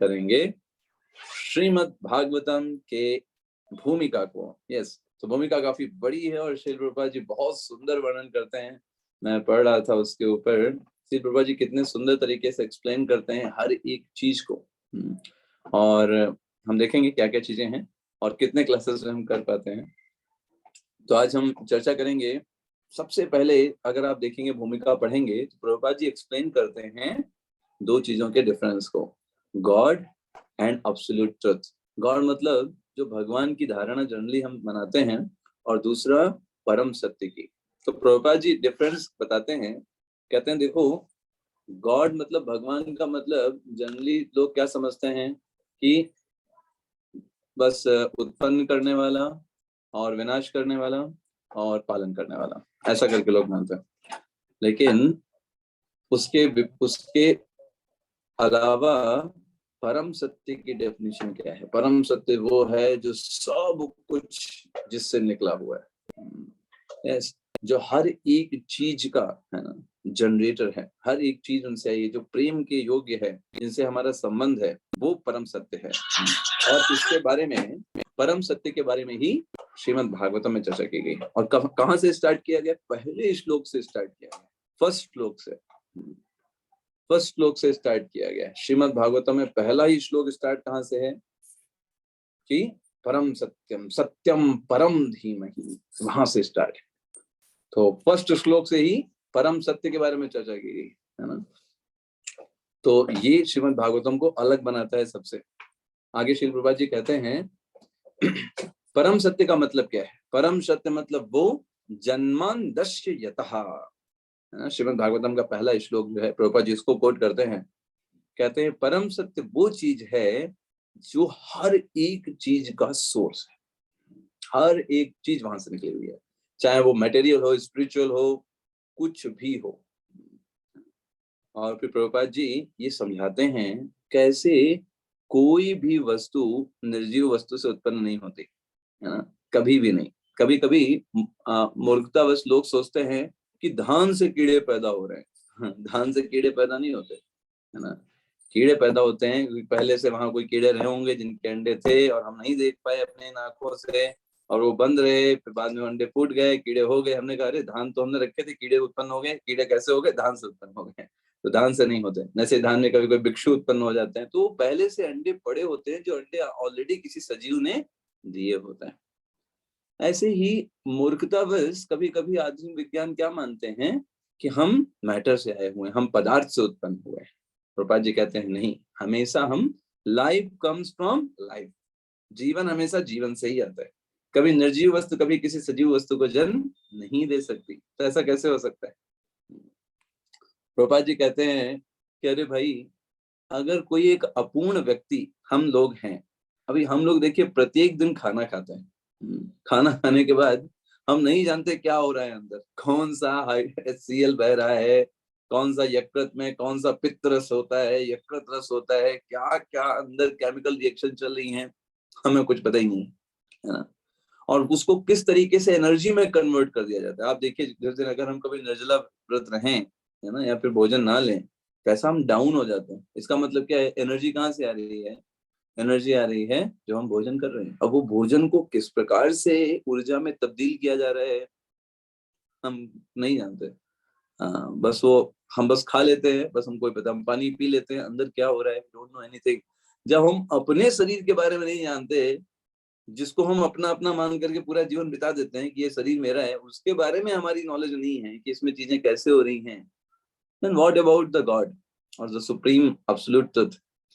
करेंगे श्रीमद् भागवतम के भूमिका को। यस, तो भूमिका काफी बड़ी है और श्रील प्रभुपाद जी बहुत सुंदर वर्णन करते हैं। मैं पढ़ रहा था उसके ऊपर, श्रील प्रभुपाद जी कितने सुंदर तरीके से एक्सप्लेन करते हैं हर एक चीज को। और हम देखेंगे क्या क्या चीजें हैं और कितने क्लासेस में हम कर पाते हैं। तो आज हम चर्चा करेंगे। सबसे पहले अगर आप देखेंगे, भूमिका पढ़ेंगे, तो प्रभुपाद जी एक्सप्लेन करते हैं दो चीजों के डिफरेंस को, God and absolute truth. God मतलब जो भगवान की धारणा जनरली हम बनाते हैं, और दूसरा परम सत्य की। तो प्रभुपाद जी डिफरेंस बताते हैं, कहते हैं देखो, गॉड मतलब भगवान का मतलब जनरली लोग क्या समझते हैं कि बस उत्पन्न करने वाला और विनाश करने वाला और पालन करने वाला, ऐसा करके लोग मानते हैं। लेकिन उसके अलावा परम सत्य की डेफिनेशन क्या है? परम सत्य वो है जो सब कुछ जिससे निकला हुआ है। yes, जो हर एक चीज का है ना जनरेटर है, हर एक चीज उनसे है, ये जो प्रेम के योग्य है, जिनसे हमारा संबंध है, वो परम सत्य है। और इसके बारे में, परम सत्य के बारे में ही श्रीमद् भागवतम में चर्चा की गई। और कहां से स्टार्ट किया गया? पहले श्लोक से स्टार्ट किया गया, फर्स्ट श्लोक से स्टार्ट किया गया। श्रीमद् भागवतम में पहला ही श्लोक स्टार्ट कहां से है कि परम सत्यम सत्यम परम धीमहि, वहां से स्टार्ट है। तो फर्स्ट श्लोक से ही परम सत्य के बारे में चर्चा की गई है ना। तो ये श्रीमद् भागवतम को अलग बनाता है सबसे। आगे श्रील प्रभुपाद जी कहते हैं परम सत्य का मतलब क्या है? परम सत्य मतलब वो जन्मांदस्य यतः, श्रीमद् भागवतम का पहला श्लोक जो है, प्रभुपाद जी इसको कोट करते हैं, कहते हैं परम सत्य वो चीज है जो हर एक चीज का सोर्स है। हर एक चीज वहां से निकली हुई है, चाहे वो मटेरियल हो, स्पिरिचुअल हो, कुछ भी हो। और फिर प्रभुपाद जी ये समझाते हैं कैसे कोई भी वस्तु निर्जीव वस्तु से उत्पन्न नहीं होती है ना, कभी भी नहीं। कभी कभी मूर्खतावश लोग सोचते हैं कि धान से कीड़े पैदा हो रहे हैं। धान से कीड़े पैदा नहीं होते है ना। कीड़े पैदा होते हैं क्योंकि पहले से वहां कोई कीड़े रहे होंगे जिनके अंडे थे और हम नहीं देख पाए अपने आंखों से, और वो बंद रहे, फिर बाद में अंडे फूट गए, कीड़े हो गए। हमने कहा अरे धान तो हमने रखे थे, कीड़े उत्पन्न हो गए। कीड़े कैसे हो गए? धान से उत्पन्न हो गए। तो धान से नहीं होते। जैसे धान में कभी कोई भिक्षु उत्पन्न हो जाते हैं, तो पहले से अंडे पड़े होते हैं, जो अंडे ऑलरेडी किसी सजीव ने दिए होते हैं। ऐसे ही मूर्खतावश कभी कभी आधुनिक विज्ञान क्या मानते हैं कि हम मैटर से आए हुए हैं, हम पदार्थ से उत्पन्न हुए हैं। प्रभुपाद जी कहते हैं नहीं, हमेशा हम लाइफ कम्स फ्रॉम लाइफ, जीवन हमेशा जीवन से ही आता है। कभी निर्जीव वस्तु कभी किसी सजीव वस्तु को जन्म नहीं दे सकती। तो ऐसा कैसे हो सकता है? प्रभुपाद जी कहते हैं कि अरे भाई, अगर कोई एक अपूर्ण व्यक्ति, हम लोग हैं, अभी हम लोग देखिए प्रत्येक दिन खाना खाते हैं। खाना खाने के बाद हम नहीं जानते क्या हो रहा है अंदर, कौन सा HCl बह रहा है, कौन सा यकृत में कौन सा पित्त रस होता है, यकृत रस होता है, क्या क्या अंदर केमिकल रिएक्शन चल रही हैं, हमें कुछ पता ही नहीं है ना। और उसको किस तरीके से एनर्जी में कन्वर्ट कर दिया जाता है। आप देखिए, जिस दिन अगर हम कभी निर्जला व्रत रहें है ना, या फिर भोजन ना लें, कैसा हम डाउन हो जाते हैं। इसका मतलब क्या है? एनर्जी कहाँ से आ रही है? एनर्जी आ रही है जो हम भोजन कर रहे हैं। अब वो भोजन को किस प्रकार से ऊर्जा में तब्दील किया जा रहा है हम नहीं जानते। बस वो हम बस खा लेते हैं, बस हमको पता, हम पानी पी लेते हैं, अंदर क्या हो रहा है डोंट नो एनीथिंग। जब हम अपने शरीर के बारे में नहीं जानते, जिसको हम अपना अपना मान करके पूरा जीवन बिता देते हैं कि ये शरीर मेरा है, उसके बारे में हमारी नॉलेज नहीं है कि इसमें चीजें कैसे हो रही हैं, then what about the God और द सुप्रीम एब्सोल्यूट ट्रुथ?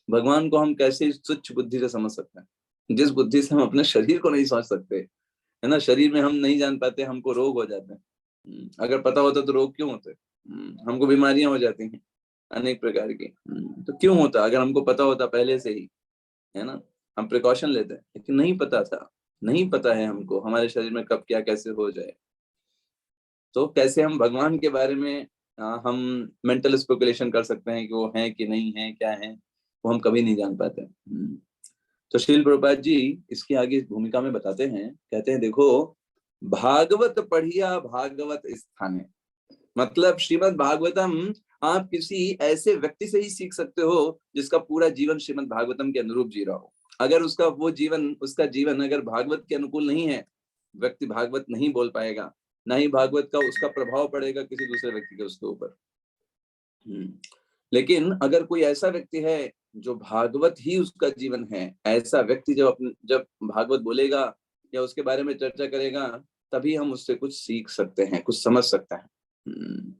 भगवान को हम कैसे तुच्छ बुद्धि से समझ सकते हैं, जिस बुद्धि से हम अपने शरीर को नहीं समझ सकते है ना। शरीर में हम नहीं जान पाते, हमको रोग हो जाते हैं। अगर पता होता तो रोग क्यों होते? हमको बीमारियां हो जाती हैं अनेक प्रकार की। तो क्यों होता? अगर हमको पता होता पहले से ही है ना, हम प्रिकॉशन लेते हैं। लेकिन नहीं पता था, नहीं पता है हमको हमारे शरीर में कब क्या कैसे हो जाए। तो कैसे हम भगवान के बारे में हम मेंटल स्पेकुलेशन कर सकते हैं कि वो है कि नहीं है, क्या है, वो हम कभी नहीं जान पाते। तो श्रील प्रभुपाद जी इसकी आगे भूमिका में बताते हैं, कहते हैं देखो, भागवत पढ़िया भागवत स्थाने, मतलब श्रीमद् भागवतम आप किसी ऐसे व्यक्ति से ही सीख सकते हो जिसका पूरा जीवन श्रीमद् भागवतम के अनुरूप जी रहा हो। अगर उसका जीवन अगर भागवत के अनुकूल नहीं है, व्यक्ति भागवत नहीं बोल पाएगा, ना ही भागवत का उसका प्रभाव पड़ेगा किसी दूसरे व्यक्ति के उसके ऊपर। लेकिन अगर कोई ऐसा व्यक्ति है जो भागवत ही उसका जीवन है, ऐसा व्यक्ति जब भागवत बोलेगा या उसके बारे में चर्चा करेगा, तभी हम उससे कुछ सीख सकते हैं, कुछ समझ सकते हैं।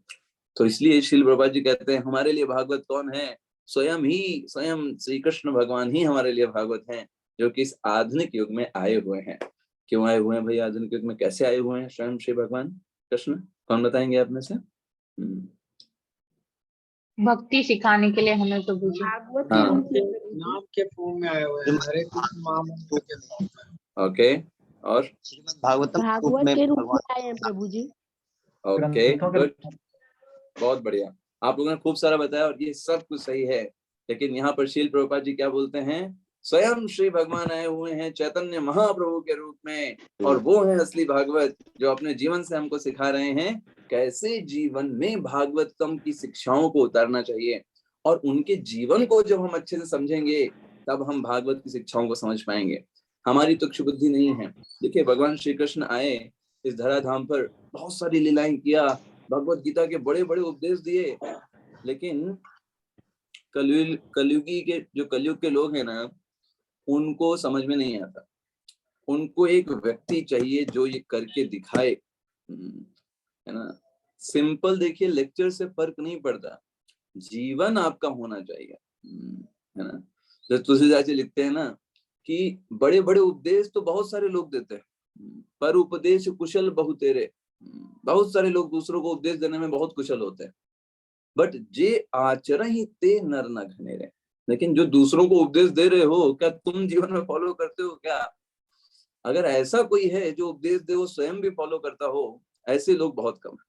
तो इसलिए श्रील प्रभुपाद जी कहते हैं हमारे लिए भागवत कौन है? स्वयं श्री कृष्ण भगवान ही हमारे लिए भागवत हैं, जो कि इस आधुनिक युग में आए हुए हैं। क्यों आए हुए हैं भाई आधुनिक युग में? कैसे आए हुए हैं स्वयं श्री भगवान कृष्ण? कौन बताएंगे आप में से? भक्ति सिखाने के लिए हमें प्रभु जी। नाम के फॉर्म में आए हुए हैं, हरे कृष्ण महामंत्र के फॉर्म में। ओके, और श्रीमद् भागवत के रूप में आए हैं प्रभु जी। ओके, गुड, बहुत बढ़िया। आप लोगों ने खूब सारा बताया और ये सब कुछ सही है, लेकिन यहाँ पर श्रील प्रभुपाद जी क्या बोलते हैं? स्वयं श्री भगवान आए हुए हैं चैतन्य महाप्रभु के रूप में, और वो है असली भागवत जो अपने जीवन से हमको सिखा रहे हैं कैसे जीवन में भागवतम की शिक्षाओं को उतारना चाहिए। और उनके जीवन को जब हम अच्छे से समझेंगे तब हम भागवत की शिक्षाओं को समझ पाएंगे। हमारी तो क्षुबुद्धि नहीं है। देखिए, भगवान श्री कृष्ण आए इस धराधाम पर, बहुत सारी लीलाएं किया, भगवत गीता के बड़े बड़े उपदेश दिए, लेकिन कलयुग के लोग हैं ना, उनको समझ में नहीं आता। उनको एक व्यक्ति चाहिए जो ये करके दिखाए, है ना। सिंपल देखिए, लेक्चर से फर्क नहीं पड़ता, जीवन आपका होना चाहिए, है ना। जब तुलसीदास जी लिखते हैं ना कि बड़े बड़े उपदेश तो बहुत सारे लोग देते हैं, पर उपदेश कुशल बहुतेरे। बहुत सारे लोग दूसरों को उपदेश देने में बहुत कुशल होते हैं, बट जे आचरण ते नर न घनेरे। लेकिन जो दूसरों को उपदेश दे रहे हो, क्या तुम जीवन में फॉलो करते हो क्या? अगर ऐसा कोई है जो उपदेश दे वो स्वयं भी फॉलो करता हो, ऐसे लोग बहुत कम है।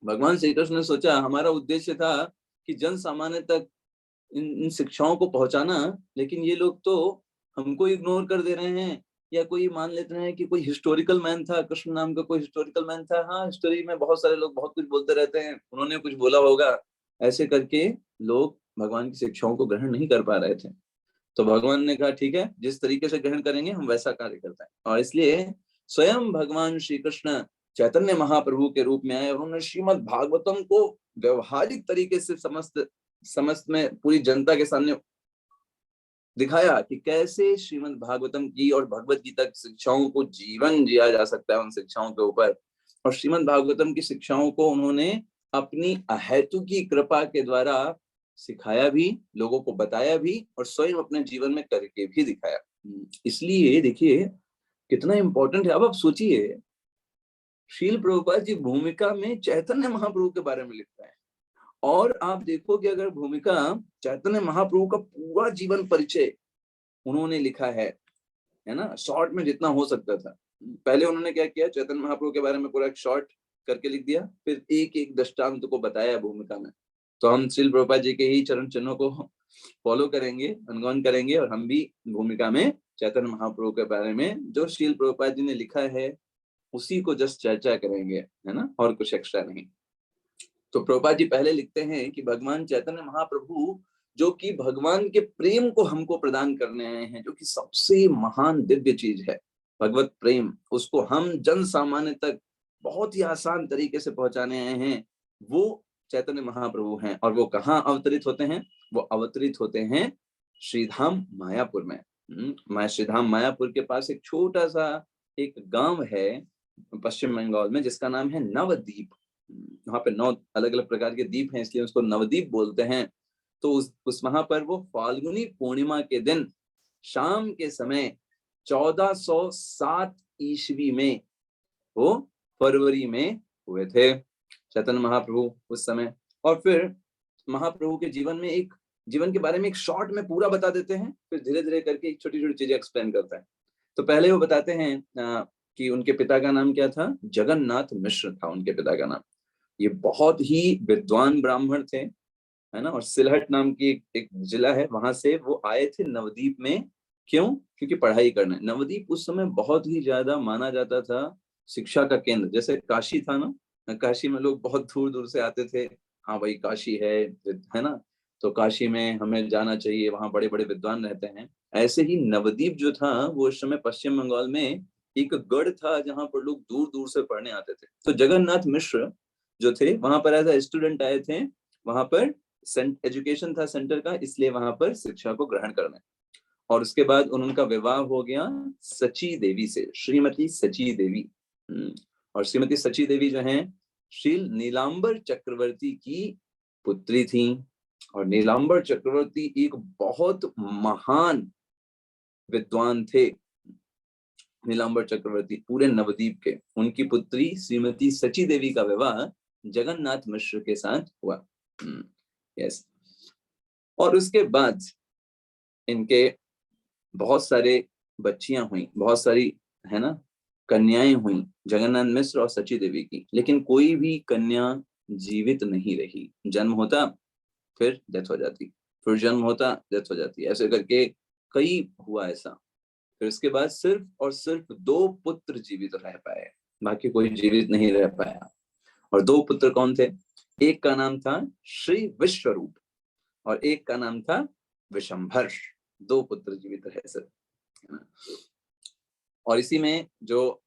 भगवान श्री कृष्ण ने सोचा, हमारा उद्देश्य था कि जन सामान्य तक इन शिक्षाओं को पहुंचाना, लेकिन ये लोग तो हमको इग्नोर कर दे रहे हैं, या कोई मान लेते हैं कि कोई हिस्टोरिकल मैन था, कृष्ण नाम का कोई हिस्टोरिकल मैन था। हाँ, हिस्टोरी में बहुत सारे लोग बहुत कुछ बोलते रहते हैं, उन्होंने कुछ बोला होगा, ऐसे करके लोग भगवान की शिक्षाओं को ग्रहण नहीं कर पा रहे थे। तो भगवान ने कहा ठीक है, जिस तरीके से ग्रहण करेंगे हम वैसा कार्य करते हैं। और इसलिए स्वयं भगवान श्री कृष्ण चैतन्य महाप्रभु के रूप में आए, उन्होंने श्रीमद् भागवतम को व्यवहारिक तरीके से समस्त में पूरी जनता के सामने दिखाया कि कैसे श्रीमद् भागवतम की और भगवत गीता की शिक्षाओं को जीवन जिया जा सकता है उन शिक्षाओं के ऊपर। और श्रीमद् भागवतम की शिक्षाओं को उन्होंने अपनी अहेतु की कृपा के द्वारा सिखाया भी, लोगों को बताया भी, और स्वयं अपने जीवन में करके भी दिखाया। इसलिए देखिए कितना इंपॉर्टेंट है। अब आप सोचिए, श्रील प्रभुपाद जी भूमिका में चैतन्य महाप्रभु के बारे में लिखता है, और आप देखो कि अगर भूमिका चैतन्य महाप्रभु का पूरा जीवन परिचय उन्होंने लिखा है ना, शॉर्ट में जितना हो सकता था। पहले उन्होंने क्या किया, चैतन्य महाप्रभु के बारे में पूरा एक शॉर्ट करके लिख दिया, फिर एक एक दृष्टांत को बताया भूमिका में। तो हम श्रील प्रभुपाद जी के ही चरण चिन्हों को फॉलो करेंगे, अनुगमन करेंगे, और हम भी भूमिका में चैतन्य महाप्रभु के बारे में जो श्रील प्रभुपाद जी ने लिखा है उसी को जस्ट चर्चा करेंगे, है ना, और कुछ एक्स्ट्रा नहीं। तो प्रभुपाद जी पहले लिखते हैं कि भगवान चैतन्य महाप्रभु जो कि भगवान के प्रेम को हमको प्रदान करने आए हैं, जो कि सबसे महान दिव्य चीज है भगवत प्रेम, उसको हम जन सामान्य तक बहुत ही आसान तरीके से पहुंचाने आए हैं, वो चैतन्य महाप्रभु हैं। और वो कहाँ अवतरित होते हैं? वो अवतरित होते हैं श्रीधाम मायापुर में। श्रीधाम मायापुर के पास एक छोटा सा एक गांव है पश्चिम बंगाल में, जिसका नाम है नवद्वीप। वहां पे 9 अलग अलग प्रकार के द्वीप हैं, इसलिए उसको नवद्वीप बोलते हैं। तो उस वहां पर वो फाल्गुनी पूर्णिमा के दिन शाम के समय 1407 ईस्वी में, वो फरवरी में हुए थे चैतन्य महाप्रभु उस समय। और फिर महाप्रभु के जीवन के बारे में एक शॉर्ट में पूरा बता देते हैं, फिर धीरे धीरे करके छोटी छोटी चीजें एक्सप्लेन करते हैं। तो पहले वो बताते हैं कि उनके पिता का नाम क्या था? जगन्नाथ मिश्र था उनके पिता का नाम। ये बहुत ही विद्वान ब्राह्मण थे, है ना। और सिलहट नाम की एक जिला है, वहां से वो आए थे नवद्वीप में। क्यों? क्योंकि पढ़ाई करने। नवद्वीप उस समय बहुत ही ज्यादा माना जाता था शिक्षा का केंद्र, जैसे काशी था ना, काशी में लोग बहुत दूर दूर से आते थे हाँ भाई काशी है ना, तो काशी में हमें जाना चाहिए, वहाँ बड़े बड़े विद्वान रहते हैं। ऐसे ही नवदीप जो था वो उस समय पश्चिम बंगाल में एक गढ़ था जहाँ पर लोग दूर दूर से पढ़ने आते थे। तो जगन्नाथ मिश्र जो थे वहां पर एज ए स्टूडेंट आए थे, वहां पर एजुकेशन था सेंटर का, इसलिए वहां पर शिक्षा को ग्रहण करने। और उसके बाद उनका विवाह हो गया सची देवी से, श्रीमती सची देवी। और श्रीमती सची देवी जो हैं श्री नीलांबर चक्रवर्ती की पुत्री थी। और नीलांबर चक्रवर्ती एक बहुत महान विद्वान थे। नीलांबर चक्रवर्ती पूरे नवद्वीप के, उनकी पुत्री श्रीमती सची देवी का विवाह जगन्नाथ मिश्र के साथ हुआ। यस। और उसके बाद इनके बहुत सारे बच्चियां हुई, बहुत सारी है ना कन्याएं हुई जगन्नाथ मिश्र और सची देवी की, लेकिन कोई भी कन्या जीवित नहीं रही। जन्म होता फिर डेथ हो जाती, फिर जन्म होता डेथ हो जाती, ऐसे करके कई हुआ ऐसा। फिर उसके बाद सिर्फ और सिर्फ 2 पुत्र जीवित रह पाए, बाकी कोई जीवित नहीं रह पाया। और 2 पुत्र कौन थे? एक का नाम था श्री विश्वरूप और एक का नाम था विशंभर। 2 पुत्र जीवित रहे सिर्फ। और इसी में जो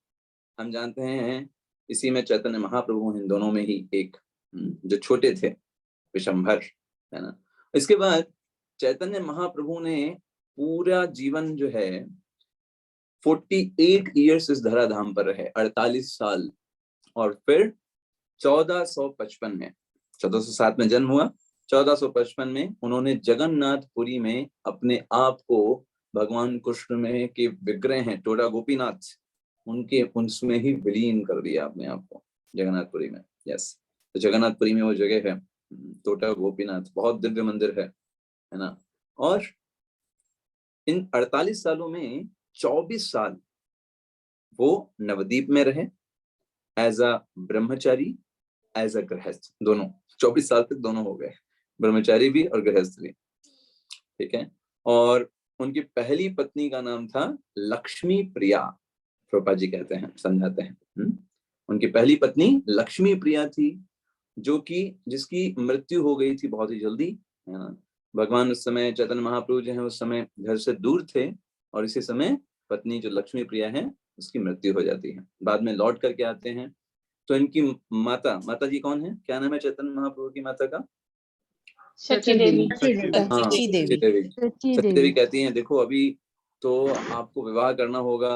हम जानते हैं, इसी में चैतन्य महाप्रभु इन दोनों में ही एक जो छोटे थे विशंभर, है ना। इसके बाद चैतन्य महाप्रभु ने पूरा जीवन जो है 48 ईयर्स इस धराधाम पर रहे, 48 साल। और फिर 1455 में, 1407 में जन्म हुआ, 1455 में उन्होंने जगन्नाथपुरी में अपने आप को भगवान कृष्ण में के विग्रह हैं टोडा गोपीनाथ, उनके उसमें ही विलीन कर दिया अपने आप को जगन्नाथपुरी में। यस, तो जगन्नाथपुरी में वो जगह है टोडा गोपीनाथ, बहुत दिव्य मंदिर है ना। और इन 48 सालों में 24 साल वो नवद्वीप में रहे as a Brahmachari, as a गृहस्थ, दोनों। 24 साल तक दोनों हो गए, ब्रह्मचारी भी और गृहस्थ भी, ठीक है। और उनकी पहली पत्नी का नाम था लक्ष्मी प्रिया, प्रभुपाद जी कहते हैं, समझाते हैं। उनकी पहली पत्नी लक्ष्मी प्रिया थी, जो कि जिसकी मृत्यु हो गई थी बहुत ही जल्दी, है ना। भगवान उस समय चैतन्य महाप्रभु जो है उस समय घर से दूर थे, और इसी समय पत्नी जो लक्ष्मी प्रिया है उसकी मृत्यु हो जाती है। बाद में लौट करके आते हैं। तो इनकी माता जी कौन है, क्या नाम है चैतन्य महाप्रभु की माता का? सची देवी। हाँ, सची देवी। सची देवी कहती हैं देखो अभी तो आपको विवाह करना होगा,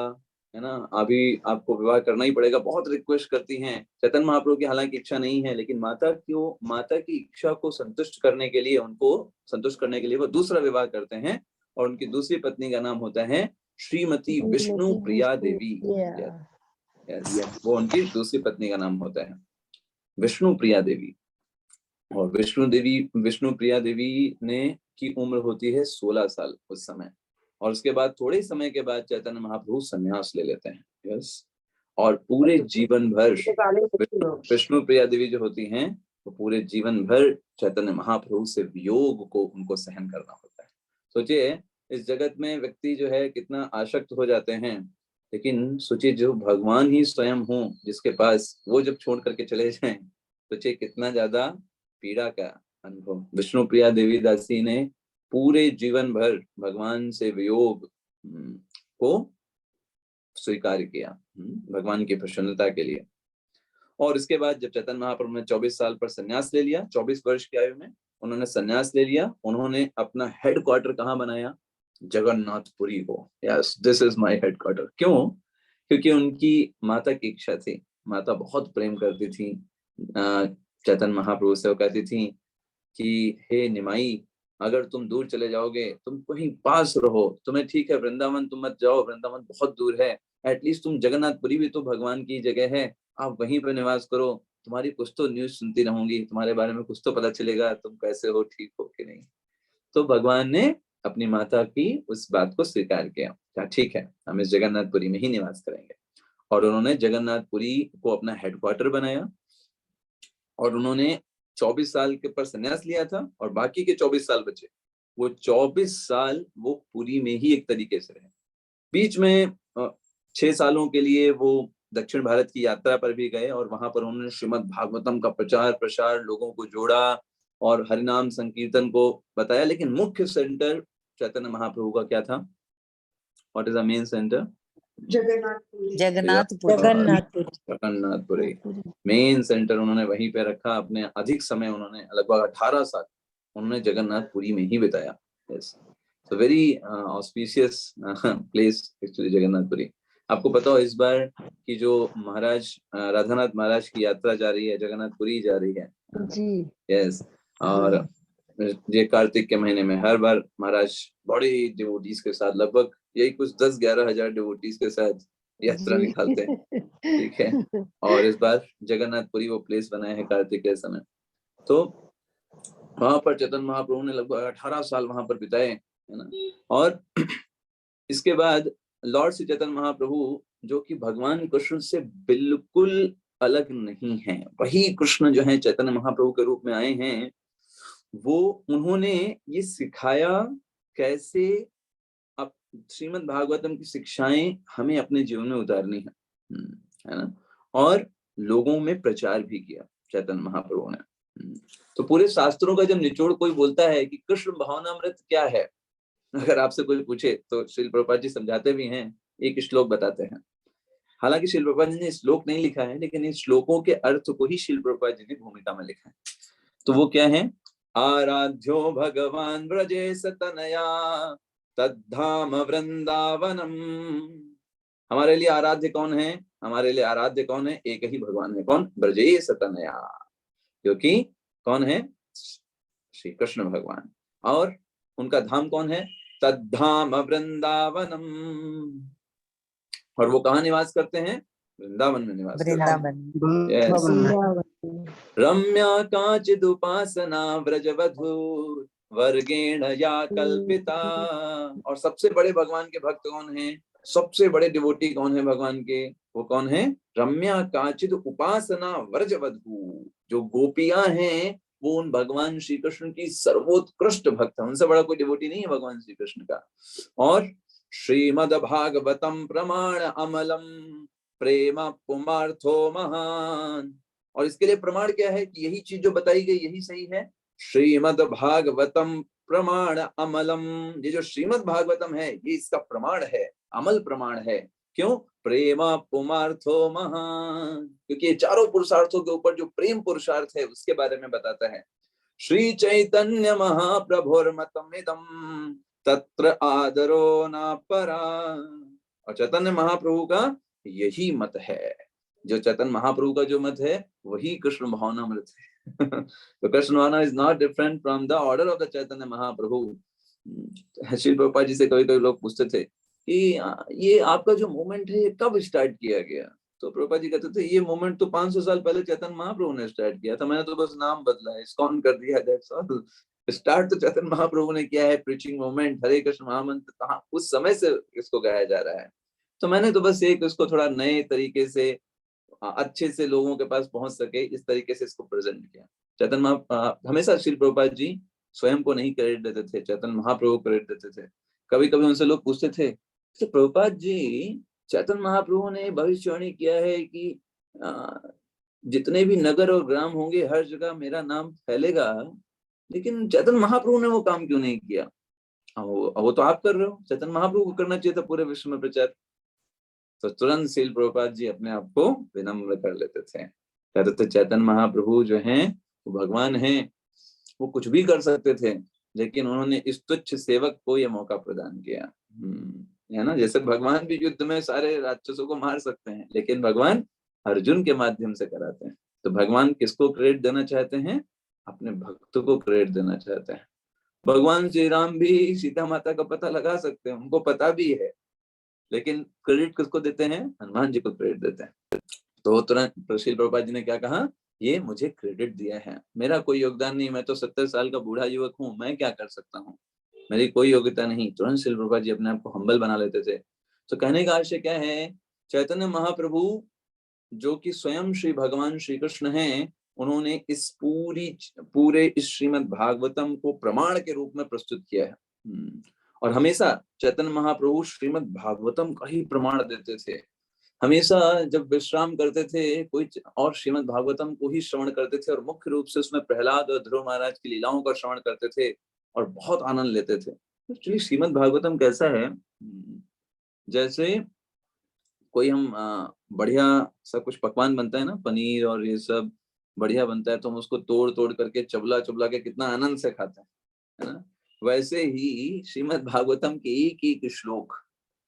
है ना, अभी आपको विवाह करना ही पड़ेगा। बहुत रिक्वेस्ट करती हैं चैतन्य महाप्रभु की, हालांकि इच्छा नहीं है, लेकिन माता की इच्छा को संतुष्ट करने के लिए, उनको संतुष्ट करने के लिए वो दूसरा विवाह करते हैं। और उनकी दूसरी पत्नी का नाम होता है श्रीमती विष्णु प्रिया देवी। वो उनकी दूसरी पत्नी का नाम होता है विष्णु प्रिया देवी। और विष्णु प्रिया देवी ने की उम्र होती है 16 साल उस समय। और उसके बाद थोड़े समय के बाद चैतन्य महाप्रभु संन्यास ले लेते हैं। यस। और पूरे जीवन भर विष्णु प्रिया देवी जो होती हैं वो पूरे जीवन भर चैतन्य महाप्रभु से वियोग को उनको सहन करना होता है। सोचिए इस जगत में व्यक्ति जो है कितना आसक्त हो जाते हैं, लेकिन सोचिए जो भगवान ही स्वयं हो जिसके पास, वो जब छोड़ करके चले जाएं, सोचिए कितना ज्यादा पीड़ा का अनुभव। विष्णु प्रिया देवी दासी ने पूरे जीवन भर भगवान से वियोग को स्वीकार किया भगवान की प्रसन्नता के लिए। और इसके बाद जब चैतन्य महाप्रभु ने 24 साल पर संन्यास ले लिया, 24 वर्ष की आयु में उन्होंने संन्यास ले लिया, उन्होंने अपना हेडक्वार्टर कहाँ बनाया? जगन्नाथपुरी को। Yes, this is my headquarter. क्यों? क्योंकि उनकी माता की इच्छा थी। माता बहुत प्रेम करती थी चैतन्य महाप्रभु से। वो कहती थी कि हे निमाई, अगर तुम दूर चले जाओगे, तुम कहीं पास रहो, तुम्हें ठीक है वृंदावन तुम मत जाओ, वृंदावन बहुत दूर है, एटलीस्ट तुम जगन्नाथपुरी भी तो भगवान की जगह है, आप वहीं पर निवास करो, तुम्हारी कुछ तो न्यूज सुनती रहूंगी, तुम्हारे बारे में कुछ तो पता चलेगा, तुम कैसे हो, ठीक हो कि नहीं। तो भगवान ने अपनी माता की उस बात को स्वीकार किया, ठीक है हम इस जगन्नाथपुरी में ही निवास करेंगे। और उन्होंने जगन्नाथपुरी को अपना हेडक्वार्टर बनाया। और उन्होंने 24 साल के पर संन्यास लिया था, और बाकी के 24 साल बचे, वो 24 साल वो पुरी में ही एक तरीके से रहे। बीच में 6 सालों के लिए वो दक्षिण भारत की यात्रा पर भी गए और वहां पर उन्होंने श्रीमद् भागवतम का प्रचार प्रसार, लोगों को जोड़ा और हरिनाम संकीर्तन को बताया। लेकिन मुख्य सेंटर चैतन्य महाप्रभु का क्या था? What is the main centre? Jagannathpuri main centre उन्होंने वहीं पे रखा। अपने अधिक समय उन्होंने लगभग 18 साल उन्होंने जगन्नाथपुरी में ही बिताया। Yes, so very auspicious place actually Jagannathpuri. आपको पता हो इस बार की जो महाराज राधानाथ महाराज की यात्रा जा रही है, जगन्नाथपुरी जा रही है जी। यस। और ये कार्तिक के महीने में हर बार महाराज बड़े डिवोटीज के साथ, लगभग यही कुछ 10-11 हजार डिवोटीज के साथ यात्रा निकालते हैं, ठीक है। और इस बार जगन्नाथपुरी वो प्लेस बनाए हैं कार्तिक के समय। तो वहां पर चैतन्य महाप्रभु ने लगभग 18 साल वहां पर बिताए, है ना। और इसके बाद लॉर्ड श्री चैतन्य महाप्रभु जो कि भगवान कृष्ण से बिल्कुल अलग नहीं है, वही कृष्ण जो है चैतन्य महाप्रभु के रूप में आए हैं, वो उन्होंने ये सिखाया कैसे अब श्रीमद् भागवतम की शिक्षाएं हमें अपने जीवन में उतारनी है ना। और लोगों में प्रचार भी किया चैतन्य महाप्रभु ने। तो पूरे शास्त्रों का जब निचोड़ कोई बोलता है कि कृष्ण भावनामृत क्या है, अगर आपसे कोई पूछे तो श्रील प्रभुपाद जी समझाते भी हैं, एक श्लोक बताते हैं। हालांकि श्रील प्रभुपाद जी ने श्लोक नहीं लिखा है, लेकिन इन श्लोकों के अर्थ को ही श्रील प्रभुपाद जी ने भूमिका में लिखा है। तो वो क्या है? आराध्यो भगवान ब्रजे सतनया तद्धाम वृंदावनम। हमारे लिए आराध्य कौन है? हमारे लिए आराध्य कौन है? एक ही भगवान है। कौन? ब्रजे सतनया, क्योंकि कौन है? श्री कृष्ण भगवान। और उनका धाम कौन है? तद्धाम वृंदावनम। और वो कहाँ निवास करते हैं? वृंदावन में निवास करते हैं। रम्या काचिदुपासना व्रजवधू वर्गेण या कल्पिता। और सबसे बड़े भगवान के भक्त कौन है? सबसे बड़े डिवोटी कौन है भगवान के? वो कौन है? रम्या काचिद उपासना व्रजवधू। जो गोपियां हैं वो उन भगवान श्री कृष्ण की सर्वोत्कृष्ट भक्त है, उनसे बड़ा कोई डिवोटी नहीं है भगवान श्री कृष्ण का। और श्रीमद् भागवतम प्रमाण अमलम प्रेम पुमार्थो महान। और इसके लिए प्रमाण क्या है कि यही चीज जो बताई गई यही सही है। श्रीमद् भागवतम प्रमाण अमलम, ये जो श्रीमद् भागवतम है ये इसका प्रमाण है, अमल प्रमाण है। क्यों? प्रेमा पुमार्थो महान, क्योंकि ये चारों पुरुषार्थों के ऊपर जो प्रेम पुरुषार्थ है उसके बारे में बताता है। श्री चैतन्य महाप्रभुर्मतमिदं तत्र आदरो न परा। और चैतन्य महाप्रभु का यही मत है, जो चैतन्य महाप्रभु का जो मत है वही कृष्ण भावनामृत है। तो कृष्ण भावना is not different from the order of the Chaitanya Mahaprabhu. Shri Prabhupada ji से कभी कभी लोग पूछते थे कि ये आपका जो मूवमेंट है ये कब स्टार्ट किया गया? तो प्रभुपाद जी कहते थे ये मूवमेंट तो 500 साल पहले चैतन्य महाप्रभु ने स्टार्ट किया था, मैंने तो बस नाम बदला है, इस्कॉन कर दिया, दैट्स ऑल। स्टार्ट तो चैतन्य महाप्रभु ने किया है, प्रीचिंग मूवमेंट, हरे कृष्ण महामंत्र कहाँ उस समय से इसको गाया जा रहा है। तो मैंने तो बस एक इसको थोड़ा नए तरीके से अच्छे से लोगों के पास पहुंच सके इस तरीके से इसको प्रेजेंट किया। चैतन्य हमेशा श्री प्रभुपाद जी स्वयं को नहीं क्रेडिट देते थे, चैतन्य महाप्रभु को क्रेडिट देते थे। कभी कभी उनसे लोग पूछते थे तो प्रभुपाद जी चैतन्य महाप्रभु ने भविष्यवाणी किया है कि जितने भी नगर और ग्राम होंगे हर जगह मेरा नाम फैलेगा, लेकिन चैतन्य महाप्रभु ने वो काम क्यों नहीं किया? वो तो आप कर रहे हो, चैतन्य महाप्रभु को करना चाहिए था पूरे विश्व में प्रचार। तो तुरंत श्रील प्रभुपाद जी अपने आप को विनम्र कर लेते थे, कहते थे चैतन्य महाप्रभु जो हैं वो भगवान हैं, वो कुछ भी कर सकते थे, लेकिन उन्होंने इस तुच्छ सेवक को यह मौका प्रदान किया, है ना। जैसे भगवान भी युद्ध में सारे राक्षसों को मार सकते हैं, लेकिन भगवान अर्जुन के माध्यम से कराते हैं। तो भगवान किसको क्रेडिट देना चाहते हैं? अपने भक्त को क्रेडिट देना चाहते हैं। भगवान श्री राम भी सीता माता का पता लगा सकते हैं, उनको पता भी है, लेकिन क्रेडिट किसको देते हैं? हनुमान जी को क्रेडिट देते हैं। तो तुरंत श्री प्रभुपाद जी ने क्या कहा? ये मुझे क्रेडिट दिया है, मेरा कोई योगदान नहीं, मैं तो 70 साल का बूढ़ा युवक हूँ, मैं क्या कर सकता हूँ, मेरी कोई योग्यता नहीं। तुरंत श्री प्रभुपाद जी अपने आप को हम्बल बना लेते थे। तो कहने का आशय क्या है? चैतन्य महाप्रभु जो कि स्वयं श्री भगवान श्री कृष्ण हैं, उन्होंने इस पूरे इस श्रीमद् भागवतम को प्रमाण के रूप में प्रस्तुत किया है। और हमेशा चैतन्य महाप्रभु श्रीमद् भागवतम का ही प्रमाण देते थे, हमेशा जब विश्राम करते थे कोई और श्रीमद् भागवतम को ही श्रवण करते थे, और मुख्य रूप से उसमें प्रहलाद और ध्रुव महाराज की लीलाओं का श्रवण करते थे और बहुत आनंद लेते थे। एक्चुअली श्रीमद् भागवतम कैसा है, जैसे कोई हम बढ़िया सब कुछ पकवान बनता है ना, पनीर और ये सब बढ़िया बनता है, तो हम उसको तोड़ तोड़ करके चबला चबला के कितना आनंद से खाते हैं, है ना। वैसे ही श्रीमद् भागवतम के एक एक श्लोक,